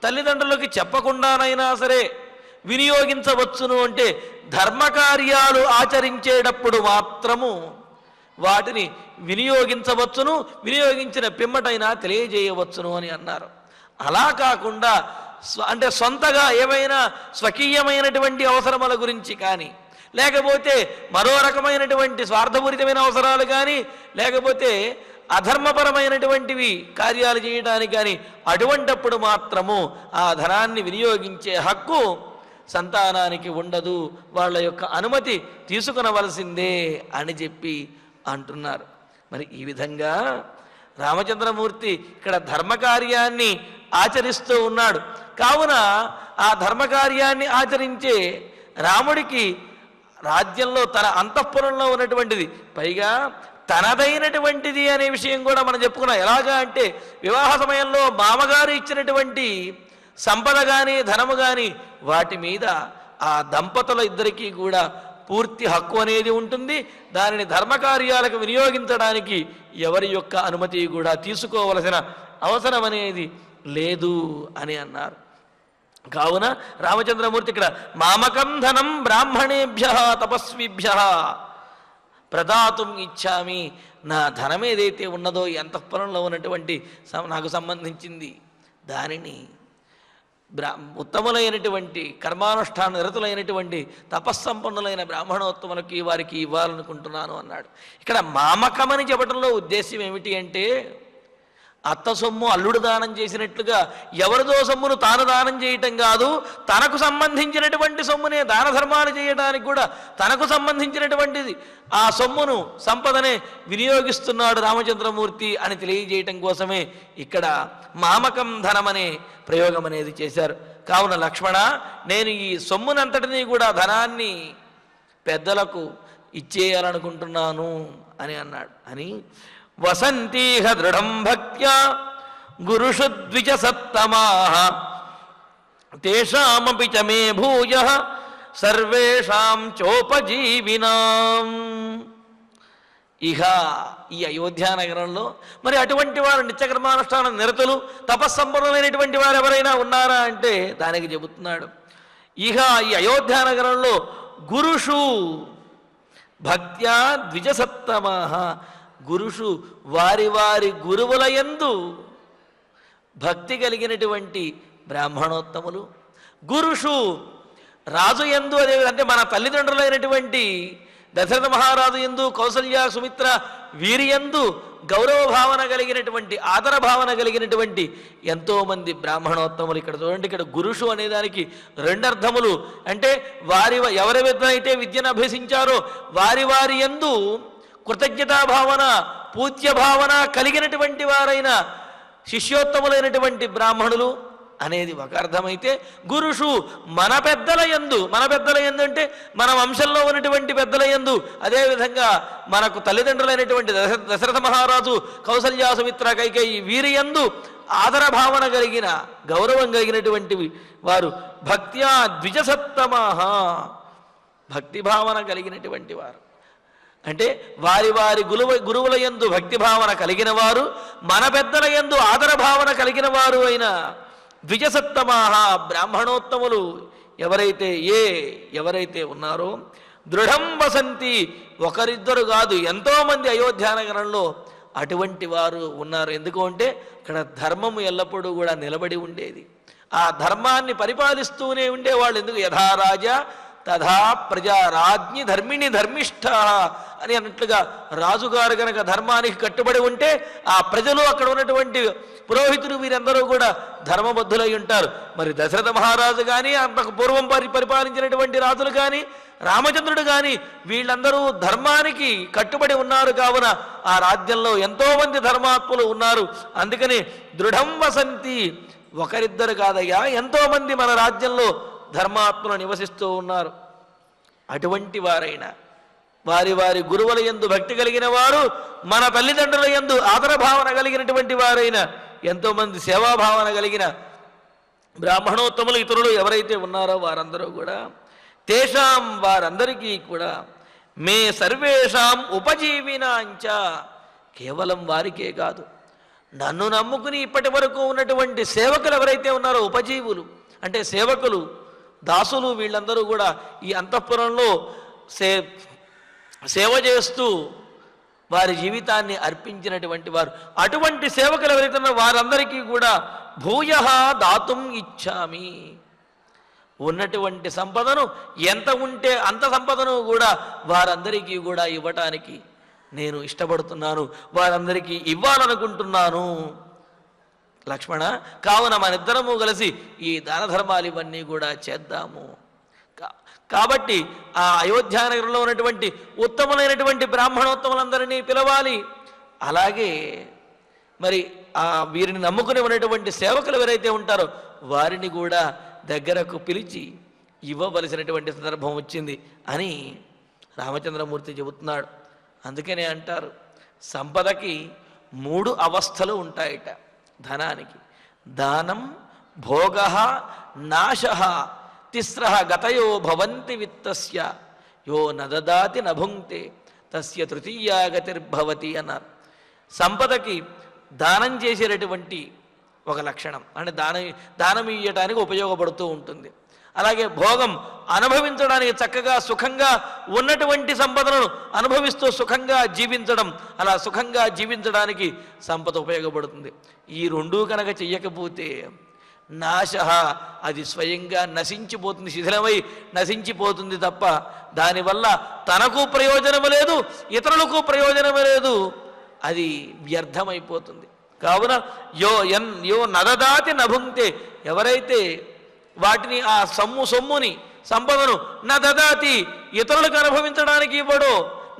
తల్లిదండ్రులకి చెప్పకుండానైనా సరే వినియోగించవచ్చును అంటే ధర్మకార్యాలు ఆచరించేటప్పుడు మాత్రము వాటిని వినియోగించవచ్చును, వినియోగించిన పిమ్మటైనా తెలియజేయవచ్చును అని అన్నారు. అలా కాకుండా అంటే సొంతగా ఏమైనా స్వకీయమైనటువంటి అవసరముల గురించి కానీ లేకపోతే మరో రకమైనటువంటి స్వార్థపూరితమైన అవసరాలు కానీ లేకపోతే అధర్మపరమైనటువంటివి కార్యాలు చేయడానికి కానీ అటువంటప్పుడు మాత్రము ఆ ధనాన్ని వినియోగించే హక్కు సంతానానికి ఉండదు, వాళ్ళ యొక్క అనుమతి తీసుకునవలసిందే అని చెప్పి అంటున్నారు. మరి ఈ విధంగా రామచంద్రమూర్తి ఇక్కడ ధర్మకార్యాన్ని ఆచరిస్తూ ఉన్నాడు. కావున ఆ ధర్మకార్యాన్ని ఆచరించే రాముడికి రాజ్యంలో తన అంతఃపురంలో ఉన్నటువంటిది పైగా తనదైనటువంటిది అనే విషయం కూడా మనం చెప్పుకున్నాం. ఎలాగా అంటే వివాహ సమయంలో మామగారు ఇచ్చినటువంటి సంపద కానీ ధనము కానీ వాటి మీద ఆ దంపతుల ఇద్దరికీ కూడా పూర్తి హక్కు అనేది ఉంటుంది. దానిని ధర్మకార్యాలకు వినియోగించడానికి ఎవరి యొక్క అనుమతి కూడా తీసుకోవలసిన అవసరం అనేది లేదు అని అన్నారు. కావున రామచంద్రమూర్తి ఇక్కడ మామకం ధనం బ్రాహ్మణేభ్య తపస్విభ్య ప్రదాతుం ఇచ్చామి, నా ధనం ఏదైతే ఉన్నదో ఈ అంతఃపురంలో ఉన్నటువంటి నాకు సంబంధించింది దానిని ఉత్తములైనటువంటి కర్మానుష్ఠాన నిరతులైనటువంటి తపస్సంపన్నులైన బ్రాహ్మణోత్తములకి వారికి ఇవ్వాలనుకుంటున్నాను అన్నాడు. ఇక్కడ మామకమని చెప్పడంలో ఉద్దేశ్యం ఏమిటి అంటే అత్త సొమ్ము అల్లుడు దానం చేసినట్లుగా ఎవరిదో సొమ్మును తాను దానం చేయటం కాదు, తనకు సంబంధించినటువంటి సొమ్మునే దాన ధర్మాలు చేయడానికి కూడా తనకు సంబంధించినటువంటిది ఆ సొమ్మును సంపదనే వినియోగిస్తున్నాడు రామచంద్రమూర్తి అని తెలియజేయటం కోసమే ఇక్కడ మామకం ధనం అనే ప్రయోగం అనేది చేశారు. కావున లక్ష్మణ, నేను ఈ సొమ్మునంతటినీ కూడా ధనాన్ని పెద్దలకు ఇచ్చేయాలనుకుంటున్నాను అని అన్నాడు. అని వసంతీహ దృఢం భక్త్యా గురుషు ద్విజసత్తమాః తేషామపి చ మే భూయః సర్వేషాం చోపజీవినాం. ఇహ ఈ అయోధ్యానగరంలో మరి అటువంటి వారు నిత్యకర్మానుష్ఠాన నిరతులు తపస్సంపన్నులైనటువంటి వారు ఎవరైనా ఉన్నారా అంటే దానికి చెబుతున్నాడు. ఇహ ఈ అయోధ్యానగరంలో గురుషు భక్త్యా ద్విజసత్తమాః, గురుషు వారి వారి గురువుల యందు భక్తి కలిగినటువంటి బ్రాహ్మణోత్తములు, గురుషు రాజు యందు అదే అంటే మన తల్లిదండ్రులైనటువంటి దశరథ మహారాజు యందు కౌసల్య సుమిత్ర వీరి యందు గౌరవ భావన కలిగినటువంటి ఆదర భావన కలిగినటువంటి ఎంతోమంది బ్రాహ్మణోత్తములు. ఇక్కడ చూడండి, ఇక్కడ గురుషు అనేదానికి రెండు అర్థములు. అంటే ఎవరి విద్యనైతే విద్యను అభ్యసించారో వారి వారి యందు కృతజ్ఞతాభావన పూజ్య భావన కలిగినటువంటి వారైన శిష్యోత్తములైనటువంటి బ్రాహ్మణులు అనేది ఒక అర్థమైతే, గురుషు మన పెద్దల యందు అంటే మన వంశంలో ఉన్నటువంటి పెద్దల యందు, అదేవిధంగా మనకు తల్లిదండ్రులైనటువంటి దశరథ మహారాజు, కౌసల్యా, సుమిత్ర, కైకేయి వీరి యందు ఆదర భావన కలిగిన, గౌరవం కలిగినటువంటి వారు. భక్త్యా ద్విజసత్తమాహ, భక్తి భావన కలిగినటువంటి వారు అంటే వారి వారి గురువుల యందు భక్తి భావన కలిగిన వారు, మన పెద్దల యందు ఆదర భావన కలిగిన వారు అయిన ద్విజసత్తమాహ బ్రాహ్మణోత్తములు ఎవరైతే ఉన్నారో, దృఢం వసంతి, ఒకరిద్దరు కాదు ఎంతోమంది అయోధ్యానగరంలో అటువంటి వారు ఉన్నారు. ఎందుకు అంటే ఇక్కడ ధర్మము ఎల్లప్పుడూ కూడా నిలబడి ఉండేది. ఆ ధర్మాన్ని పరిపాలిస్తూనే ఉండేవాళ్ళు. ఎందుకు? యథా రాజా తథా ప్రజా రాజ్ఞి ధర్మిణి ధర్మిష్ఠ అని అన్నట్లుగా రాజుగారు గనక ధర్మానికి కట్టుబడి ఉంటే ఆ ప్రజలు, అక్కడ ఉన్నటువంటి పురోహితులు వీరందరూ కూడా ధర్మబద్ధులై ఉంటారు. మరి దశరథ మహారాజు కానీ, అంతకు పూర్వం పరిపాలించినటువంటి రాజులు కానీ, రామచంద్రుడు కానీ వీళ్ళందరూ ధర్మానికి కట్టుబడి ఉన్నారు. కావున ఆ రాజ్యంలో ఎంతోమంది ధర్మాత్ములు ఉన్నారు. అందుకని దృఢం వసంతి, ఒకరిద్దరు కాదయ్యా, ఎంతోమంది మన రాజ్యంలో ధర్మాత్ములు నివసిస్తూ ఉన్నారు. అటువంటి వారైన వారి వారి గురువుల యందు భక్తి కలిగిన వారు, మన తల్లిదండ్రుల యందు ఆదర భావన కలిగినటువంటి వారైన, ఎంతోమంది సేవాభావన కలిగిన బ్రాహ్మణోత్తములు ఇతరులు ఎవరైతే ఉన్నారో వారందరూ కూడా, తేషాం వారందరికీ కూడా, మే సర్వేషాం ఉపజీవినాంచ, కేవలం వారికే కాదు, నన్ను నమ్ముకుని ఇప్పటి వరకు ఉన్నటువంటి సేవకులు ఎవరైతే ఉన్నారో, ఉపజీవులు అంటే సేవకులు, దాసులు, వీళ్ళందరూ కూడా ఈ అంతఃపురంలో సేవ చేస్తూ వారి జీవితాన్ని అర్పించినటువంటి వారు. అటువంటి సేవకులు ఎవరైతే ఉన్నారో వారందరికీ కూడా భూయః దాతుం ఇచ్చామి, ఉన్నటువంటి సంపదను ఎంత ఉంటే అంత సంపదను కూడా వారందరికీ కూడా ఇవ్వటానికి నేను ఇష్టపడుతున్నాను, వారందరికీ ఇవ్వాలనుకుంటున్నాను లక్ష్మణ. కావున మనిద్దరము కలిసి ఈ దాన ధర్మాలు ఇవన్నీ కూడా చేద్దాము. కాబట్టి ఆ అయోధ్యానగరంలో ఉన్నటువంటి ఉత్తములైనటువంటి బ్రాహ్మణోత్తములందరినీ పిలవాలి. అలాగే మరి ఆ వీరిని నమ్ముకుని ఉన్నటువంటి సేవకులు ఎవరైతే ఉంటారో వారిని కూడా దగ్గరకు పిలిచి ఇవ్వవలసినటువంటి సందర్భం వచ్చింది అని రామచంద్రమూర్తి చెబుతున్నాడు. అందుకనే అంటారు, సంపదకి 3 అవస్థలు ఉంటాయట. ధనానికి దానం, భోగ, నాశ, తిస్ర గతయో భవంతి విత్తస్య, యో నదదాతి నభుంక్తే తస్య తృతీయా గతిర్భవతి అన్నారు. సంపదకి దానం చేసేటటువంటి ఒక లక్షణం, అంటే దానం ఇయ్యటానికి ఉపయోగపడుతూ ఉంటుంది. అలాగే భోగం, అనుభవించడానికి, చక్కగా సుఖంగా ఉన్నటువంటి సంపదలను అనుభవిస్తూ సుఖంగా జీవించడం, అలా సుఖంగా జీవించడానికి సంపద ఉపయోగపడుతుంది. ఈ 2 కనుక చెయ్యకపోతే నాశ, అది స్వయంగా నశించిపోతుంది, శిథిలమై నశించిపోతుంది తప్ప దానివల్ల తనకు ప్రయోజనము లేదు, ఇతరులకు ప్రయోజనము లేదు, అది వ్యర్థమైపోతుంది. కావున యో నదదాతి నభుంక్తే, ఎవరైతే వాటిని ఆ సొమ్ముని సంపదను నదదాతి ఇతరులకు అనుభవించడానికి ఇవ్వడో,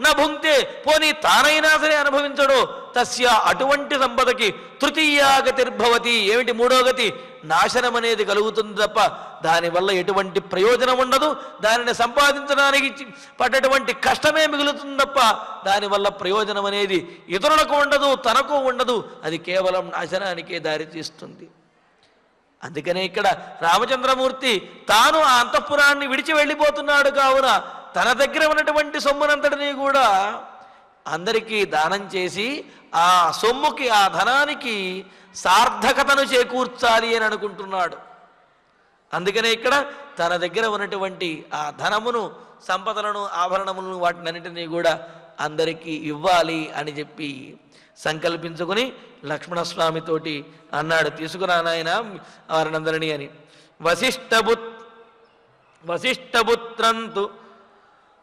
నభుంక్తే పోనీ తానైనా సరే అనుభవించడో, తస్య అటువంటి సంపదకి తృతీయా గతిర్భవతి, ఏమిటి 3వ గతి? నాశనం అనేది కలుగుతుంది తప్ప దానివల్ల ఎటువంటి ప్రయోజనం ఉండదు. దానిని సంపాదించడానికి పడ్డటువంటి కష్టమే మిగులుతుంది తప్ప దానివల్ల ప్రయోజనం అనేది ఇతరులకు ఉండదు, తనకు ఉండదు. అది కేవలం నాశనానికే దారితీస్తుంది. అందుకనే ఇక్కడ రామచంద్రమూర్తి తాను ఆ అంతఃపురాన్ని విడిచి వెళ్ళిపోతున్నాడు. కావున తన దగ్గర ఉన్నటువంటి సొమ్మునంతటినీ కూడా అందరికీ దానం చేసి ఆ సొమ్ముకి, ఆ ధనానికి సార్థకతను చేకూర్చాలి అని అనుకుంటున్నాడు. అందుకనే ఇక్కడ తన దగ్గర ఉన్నటువంటి ఆ ధనమును, సంపదలను, ఆభరణములను, వాటినన్నిటినీ కూడా అందరికీ ఇవ్వాలి అని చెప్పి సంకల్పించుకుని లక్ష్మణస్వామితోటి అన్నాడు, తీసుకురా నాయన వారినందరినీ అని. వశిష్ఠపుత్రంతు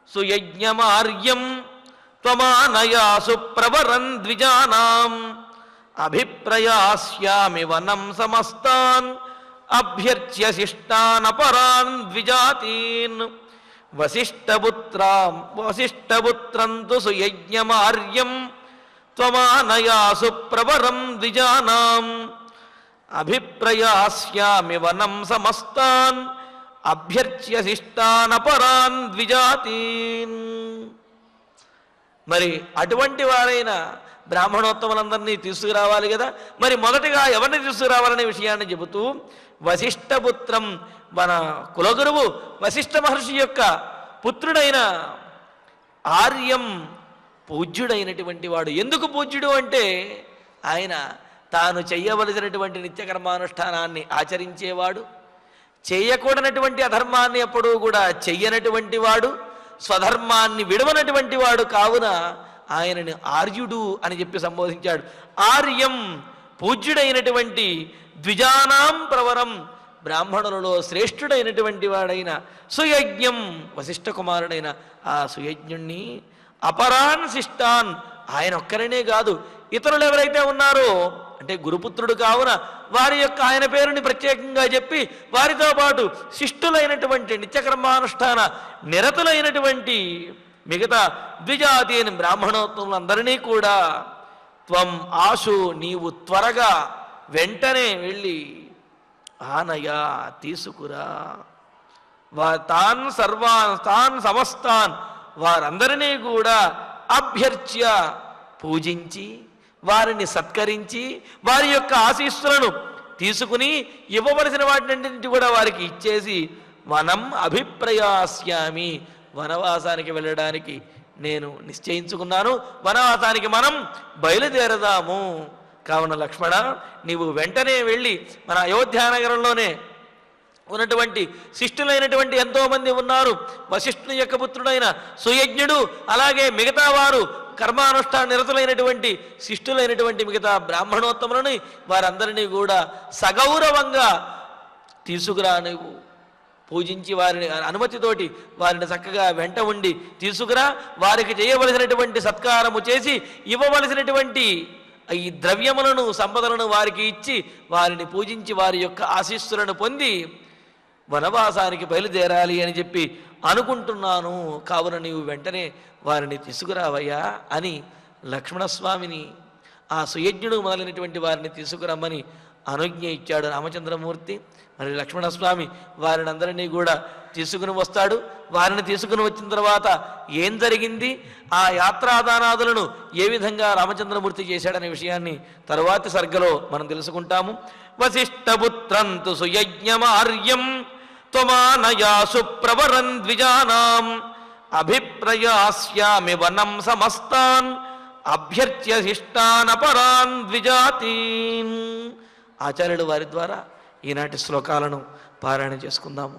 సుయజ్ఞమార్యం త్వమానయాసు ప్రవరన్ ద్విజానాం అభిప్రయాస్యామి వనం సమస్తాన్ అభ్యర్చ్య శిష్టానపరాన్ ద్విజాతీన్. వశిష్ఠపుత్రంతు సుయజ్ఞమార్యం త్వమానయాసు ప్రవరం ద్విజానాం అభిప్రయాస్యామి వనం సమస్తాన్ అభ్యర్చ్య శిష్టానపరాన్ ద్విజాతీన్. మరి అటువంటి వారైన బ్రాహ్మణోత్తములందరినీ తీసుకురావాలి కదా. మరి మొదటిగా ఎవరిని తీసుకురావాలనే విషయాన్ని చెబుతూ వశిష్ఠపుత్రం, మన కులగురువు వశిష్ఠ మహర్షి యొక్క పుత్రుడైన ఆర్యం పూజ్యుడైనటువంటి వాడు. ఎందుకు పూజ్యుడు అంటే ఆయన తాను చెయ్యవలసినటువంటి నిత్యకర్మానుష్ఠానాన్ని ఆచరించేవాడు, చేయకూడనటువంటి అధర్మాన్ని ఎప్పుడూ కూడా చెయ్యనటువంటి వాడు, స్వధర్మాన్ని విడవనటువంటి వాడు. కావున ఆయనని ఆర్యుడు అని చెప్పి సంబోధించాడు. ఆర్యం పూజ్యుడైనటువంటి ద్విజానాం ప్రవరం, బ్రాహ్మణులలో శ్రేష్ఠుడైనటువంటి వాడైన సుయజ్ఞం, వశిష్ఠ కుమారుడైన ఆ సుయజ్ఞుణ్ణి, అపరాన్ శిష్టాన్, ఆయన ఒక్కరనే కాదు ఇతరులు ఎవరైతే ఉన్నారో అంటే గురుపుత్రుడు కావున వారి యొక్క ఆయన పేరుని ప్రత్యేకంగా చెప్పి వారితో పాటు శిష్టులైనటువంటి నిత్యకర్మానుష్ఠాన నిరతులైనటువంటి మిగతా ద్విజాతీని బ్రాహ్మణోత్తములందరినీ కూడా త్వం ఆశు, నీవు త్వరగా వెంటనే వెళ్ళి ఆనయా తీసుకురా, తాన్ సమస్తాన్, వారందరినీ కూడా అభ్యర్చ్య పూజించి వారిని సత్కరించి వారి యొక్క ఆశీస్సులను తీసుకుని ఇవ్వవలసిన వాటినంటిని కూడా వారికి ఇచ్చేసి వనం అభిప్రయాస్యామి, వనవాసానికి వెళ్ళడానికి నేను నిశ్చయించుకున్నాను, వనవాసానికి మనం బయలుదేరదాము. కావున లక్ష్మణ, నీవు వెంటనే వెళ్ళి మన అయోధ్యానగరంలోనే ఉన్నటువంటి శిష్టులైనటువంటి ఎంతోమంది ఉన్నారు. వశిష్ఠుని యొక్క పుత్రుడైన సుయజ్ఞుడు, అలాగే మిగతా వారు కర్మానుష్ఠాన నిరతులైనటువంటి శిష్టులైనటువంటి మిగతా బ్రాహ్మణోత్తములని వారందరినీ కూడా సగౌరవంగా తీసుకురా, నువ్వు పూజించి వారిని అనుమతితోటి వారిని చక్కగా వెంట ఉండి తీసుకురా, వారికి చేయవలసినటువంటి సత్కారము చేసి ఇవ్వవలసినటువంటి ఈ ద్రవ్యములను సంపదలను వారికి ఇచ్చి వారిని పూజించి వారి యొక్క ఆశీస్సులను పొంది వనవాసానికి బయలుదేరాలి అని చెప్పి అనుకుంటున్నాను. కావున నీవు వెంటనే వారిని తీసుకురావయ్యా అని లక్ష్మణస్వామిని, ఆ సుయజ్ఞుడు మొదలైనటువంటి వారిని తీసుకురమ్మని అనుజ్ఞ ఇచ్చాడు రామచంద్రమూర్తి. మరి లక్ష్మణస్వామి వారిని అందరినీ కూడా తీసుకుని వస్తాడు. వారిని తీసుకుని వచ్చిన తర్వాత ఏం జరిగింది, ఆ యాత్రాదానాదులను ఏ విధంగా రామచంద్రమూర్తి చేశాడనే విషయాన్ని తరువాతి సర్గలో మనం తెలుసుకుంటాము. వశిష్ఠపుత్రంతు సుయజ్ఞమార్యం త్వమానయా సుప్రవరం ద్విజానాం అభిప్రయాస్యామి వనం సమస్తాన్ అభ్యర్చ్య శిష్టానపరాన్ ద్విజాతీన్. ఆచార్యుడు వారి ద్వారా ఈనాటి శ్లోకాలను పారాయణ చేసుకుందాము.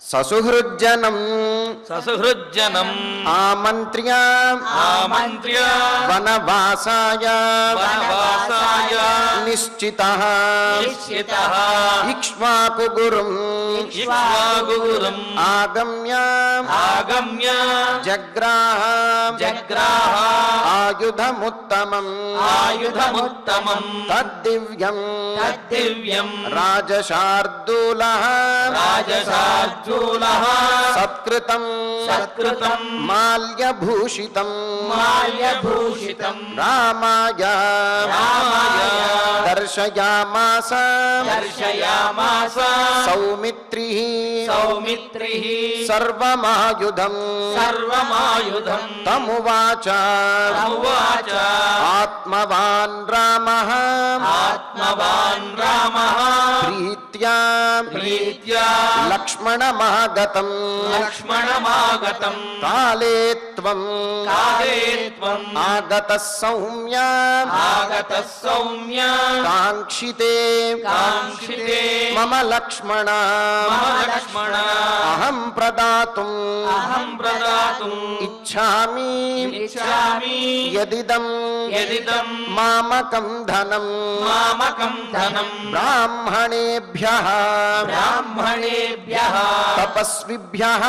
ససుహృజ్జనం ఆమంత్ర్య వనవాసాయ నిశ్చితః ఇక్ష్వాకుగురుం ఆగమ్య జగ్రాహ ఆయుధముత్తమం తద్దివ్యం రాజశార్దూలః సత్కృతం మాల్యభూషితం రామాయ దర్శయామాస సౌమిత్రిః సర్వమాయుధం తమువాచ ఆత్మవాన్ రామః ప్రీత్యా లక్ష్మణమాగతం కాలే త్వం ఆగతః సౌమ్య కాంక్షితే మమ లక్ష్మణ అహం ప్రదాతుం ఇచ్ఛామి యదిదం మామకం ధనం బ్రాహ్మణేభ్యః తపస్విభ్యః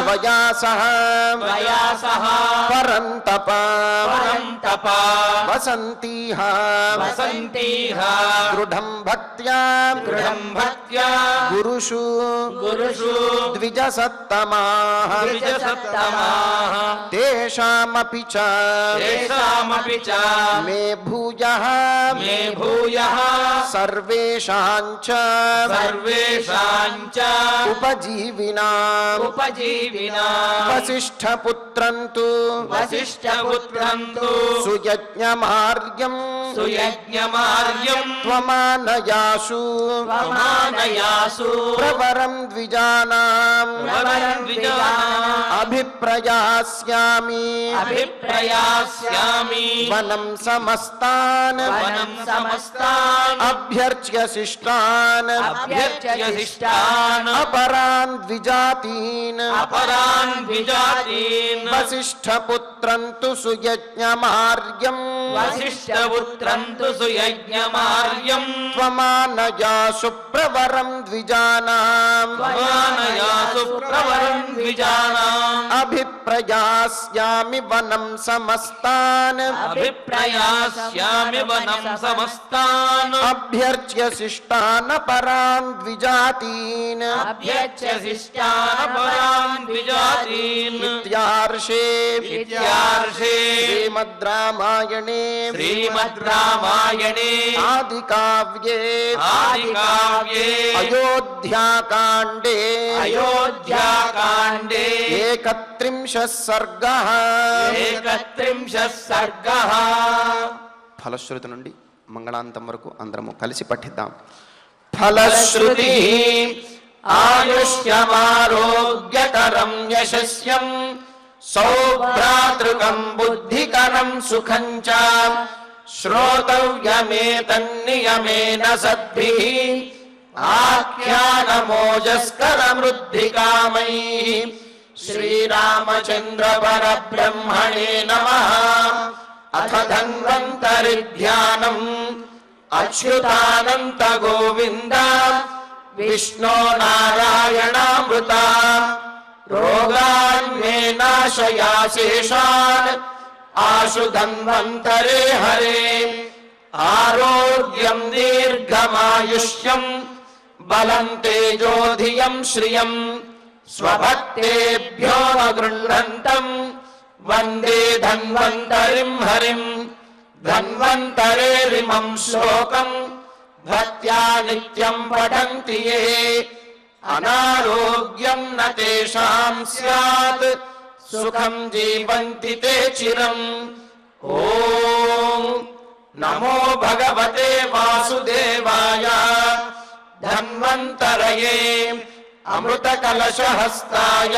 త్వయా సహ పరంతప వసంతీః దృఢం భక్త్యా గురుషు ద్విజసత్తమాః తేన తేషామపి చ తేషామపి చ మే భూయః మే భూయః సర్వేషాం చ సర్వేషాం చ ఉపజీవినాం ఉపజీవినాం వసిష్ఠపుత్రం తు వసిష్ఠపుత్రం తు సుయజ్ఞమార్యం సుయజ్ఞమార్యం త్వమానయాసు త్వమానయాసు ప్రవరం ద్విజానాం ప్రవరం ద్విజానాం అభిప్రయాస్యామి అభిప్రయాస్యామి వనం సమస్తాన్ వనం సమస్తాన్ అభ్యర్చ్య శిష్టాన్ అభ్యర్చ్య శిష్టాన్ అపరాన్ ద్విజాతీన్ అపరాన్ ద్విజాతీన్ వసిష్ఠపుత్రం తు సుయజ్ఞమార్యం వసిష్ఠపుత్రం తు సుయజ్ఞమార్యం త్వమానయాసు ప్రవరం ద్విజానాం త్వమానయాసు ప్రవరం ద్విజానాం అభిప్రయాస్యామి వనం సమస్తాన్ అభిప్రయాస్యామి వనం సమస్తాన్ అభ్యర్చ్య శిష్టాన్ పరాన్ ద్విజాతీన్ అభ్యర్చ్య శిష్టాన్ పరాన్ ద్విజాతీన్ ఇత్యార్షే ఇత్యార్షే శ్రీమద్ రామాయణే శ్రీమద్ రామాయణే ఆదికావ్యే ఆదికావ్యే అయోధ్యాకాండే అయోధ్యాకాండే ఏకత్రింశः సర్గः ఏకత్రింశः సర్గः. ఫలశ్రుతి నుండి మంగళాంతం వరకు అందరము కలిసి పఠిద్దాం. ఫలశ్రుతి ఆయుష్యమారోగ్యకరం యశస్యం సౌభ్రాతృకం బుద్ధికరం సుఖం చ శ్రోతవ్యమేతన్నియమేన సద్భిః ఆఖ్యానమోజస్కరమృద్ధికామైః. శ్రీరామచంద్ర పరబ్రహ్మణే నమః. అథ ధన్వంతరి ధ్యానం అచ్యుతానంత గోవింద విష్ణో నారాయణామృత రోగాన్ మే నాశయాశేషాన్ ఆశు ధన్వంతరే హరే. ఆరోగ్యం దీర్ఘమాయుష్యం బలం తేజోధియం శ్రియం స్వభక్తేభ్యో గృహంతం వందే ధన్వంతరిం హరిం. ధన్వంతరేరిమం శ్లోకం భక్త్యా నిత్యం పఠంతి యే అనారోగ్యం న తేషాం స్యాత్ సుఖం జీవంతి తే చిరం. ఓం నమో భగవతే వాసుదేవాయ ధన్వంతరయే అమృత కలశహస్తాయ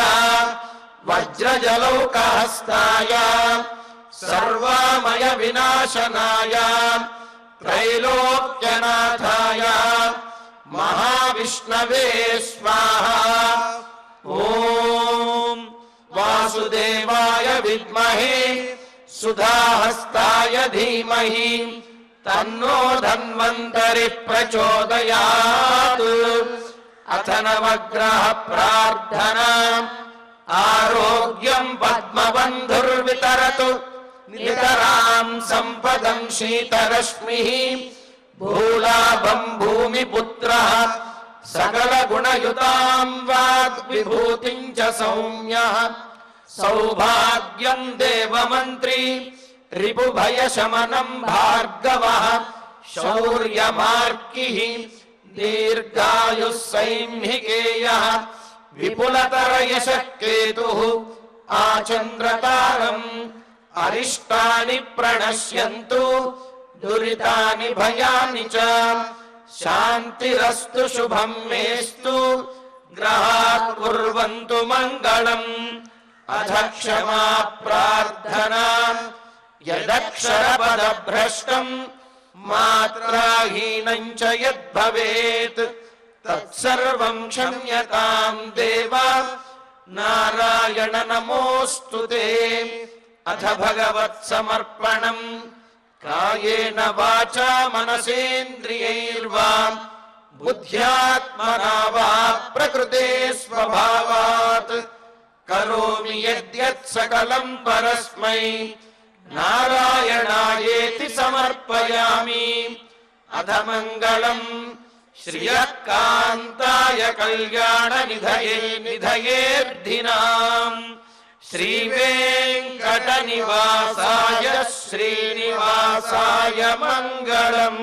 వజ్రజలౌకహస్తాయ సర్వామయ వినాశనాయ త్రైలోక్యనాథాయ మహావిష్ణవే స్వాహా. ఓం వాసుదేవాయ విద్మహే సుధాహస్తాయ ధీమహి తన్నో ధన్వంతరి ప్రచోదయాత్. అథ నవగ్రహ ప్రార్థనా. ఆరోగ్యం పద్మబంధుర్వితరతు నితరాం సంపదం శీతరశ్మిః. భూలాభం భూమిపుత్రః సకల గుణయుతాం వాగ్విభూతిం చ సౌమ్యః. సౌభాగ్యం దేవమంత్రి రిపుభయశమనం భార్గవః. శౌర్యమార్కిః దీర్ఘాయుః సైంహికేయః. విపులతరయశః కేతుః ఆచంద్రతారం. అరిష్టాని ప్రణశ్యంతు దురితాని భయాని చ. శాంతిరస్తు శుభం మేస్తు గ్రహాః కుర్వంతు మంగళం. అథ క్షమా ప్రార్థనా. యదక్షరపదభ్రష్టం మాత్రాహీనం చ యద్భవేత్ తత్సర్వం క్షమ్యతాం దేవ నారాయణ నమోస్తుతే. అథ భగవత్సమర్పణం. కాయేన వాచా మనసేంద్రియైర్వా బుద్ధ్యాత్మనా వా ప్రకృతే స్వభావాత్ కరోమి యద్యత్ సకలం పరస్మై నారాయణాయేతి సమర్పయామి. అథ మంగళం శ్రియకాంతాయ కళ్యాణ నిధయే నిధయేర్ధినాం శ్రీవేంకట నివాసాయ శ్రీనివాసాయ మంగళం.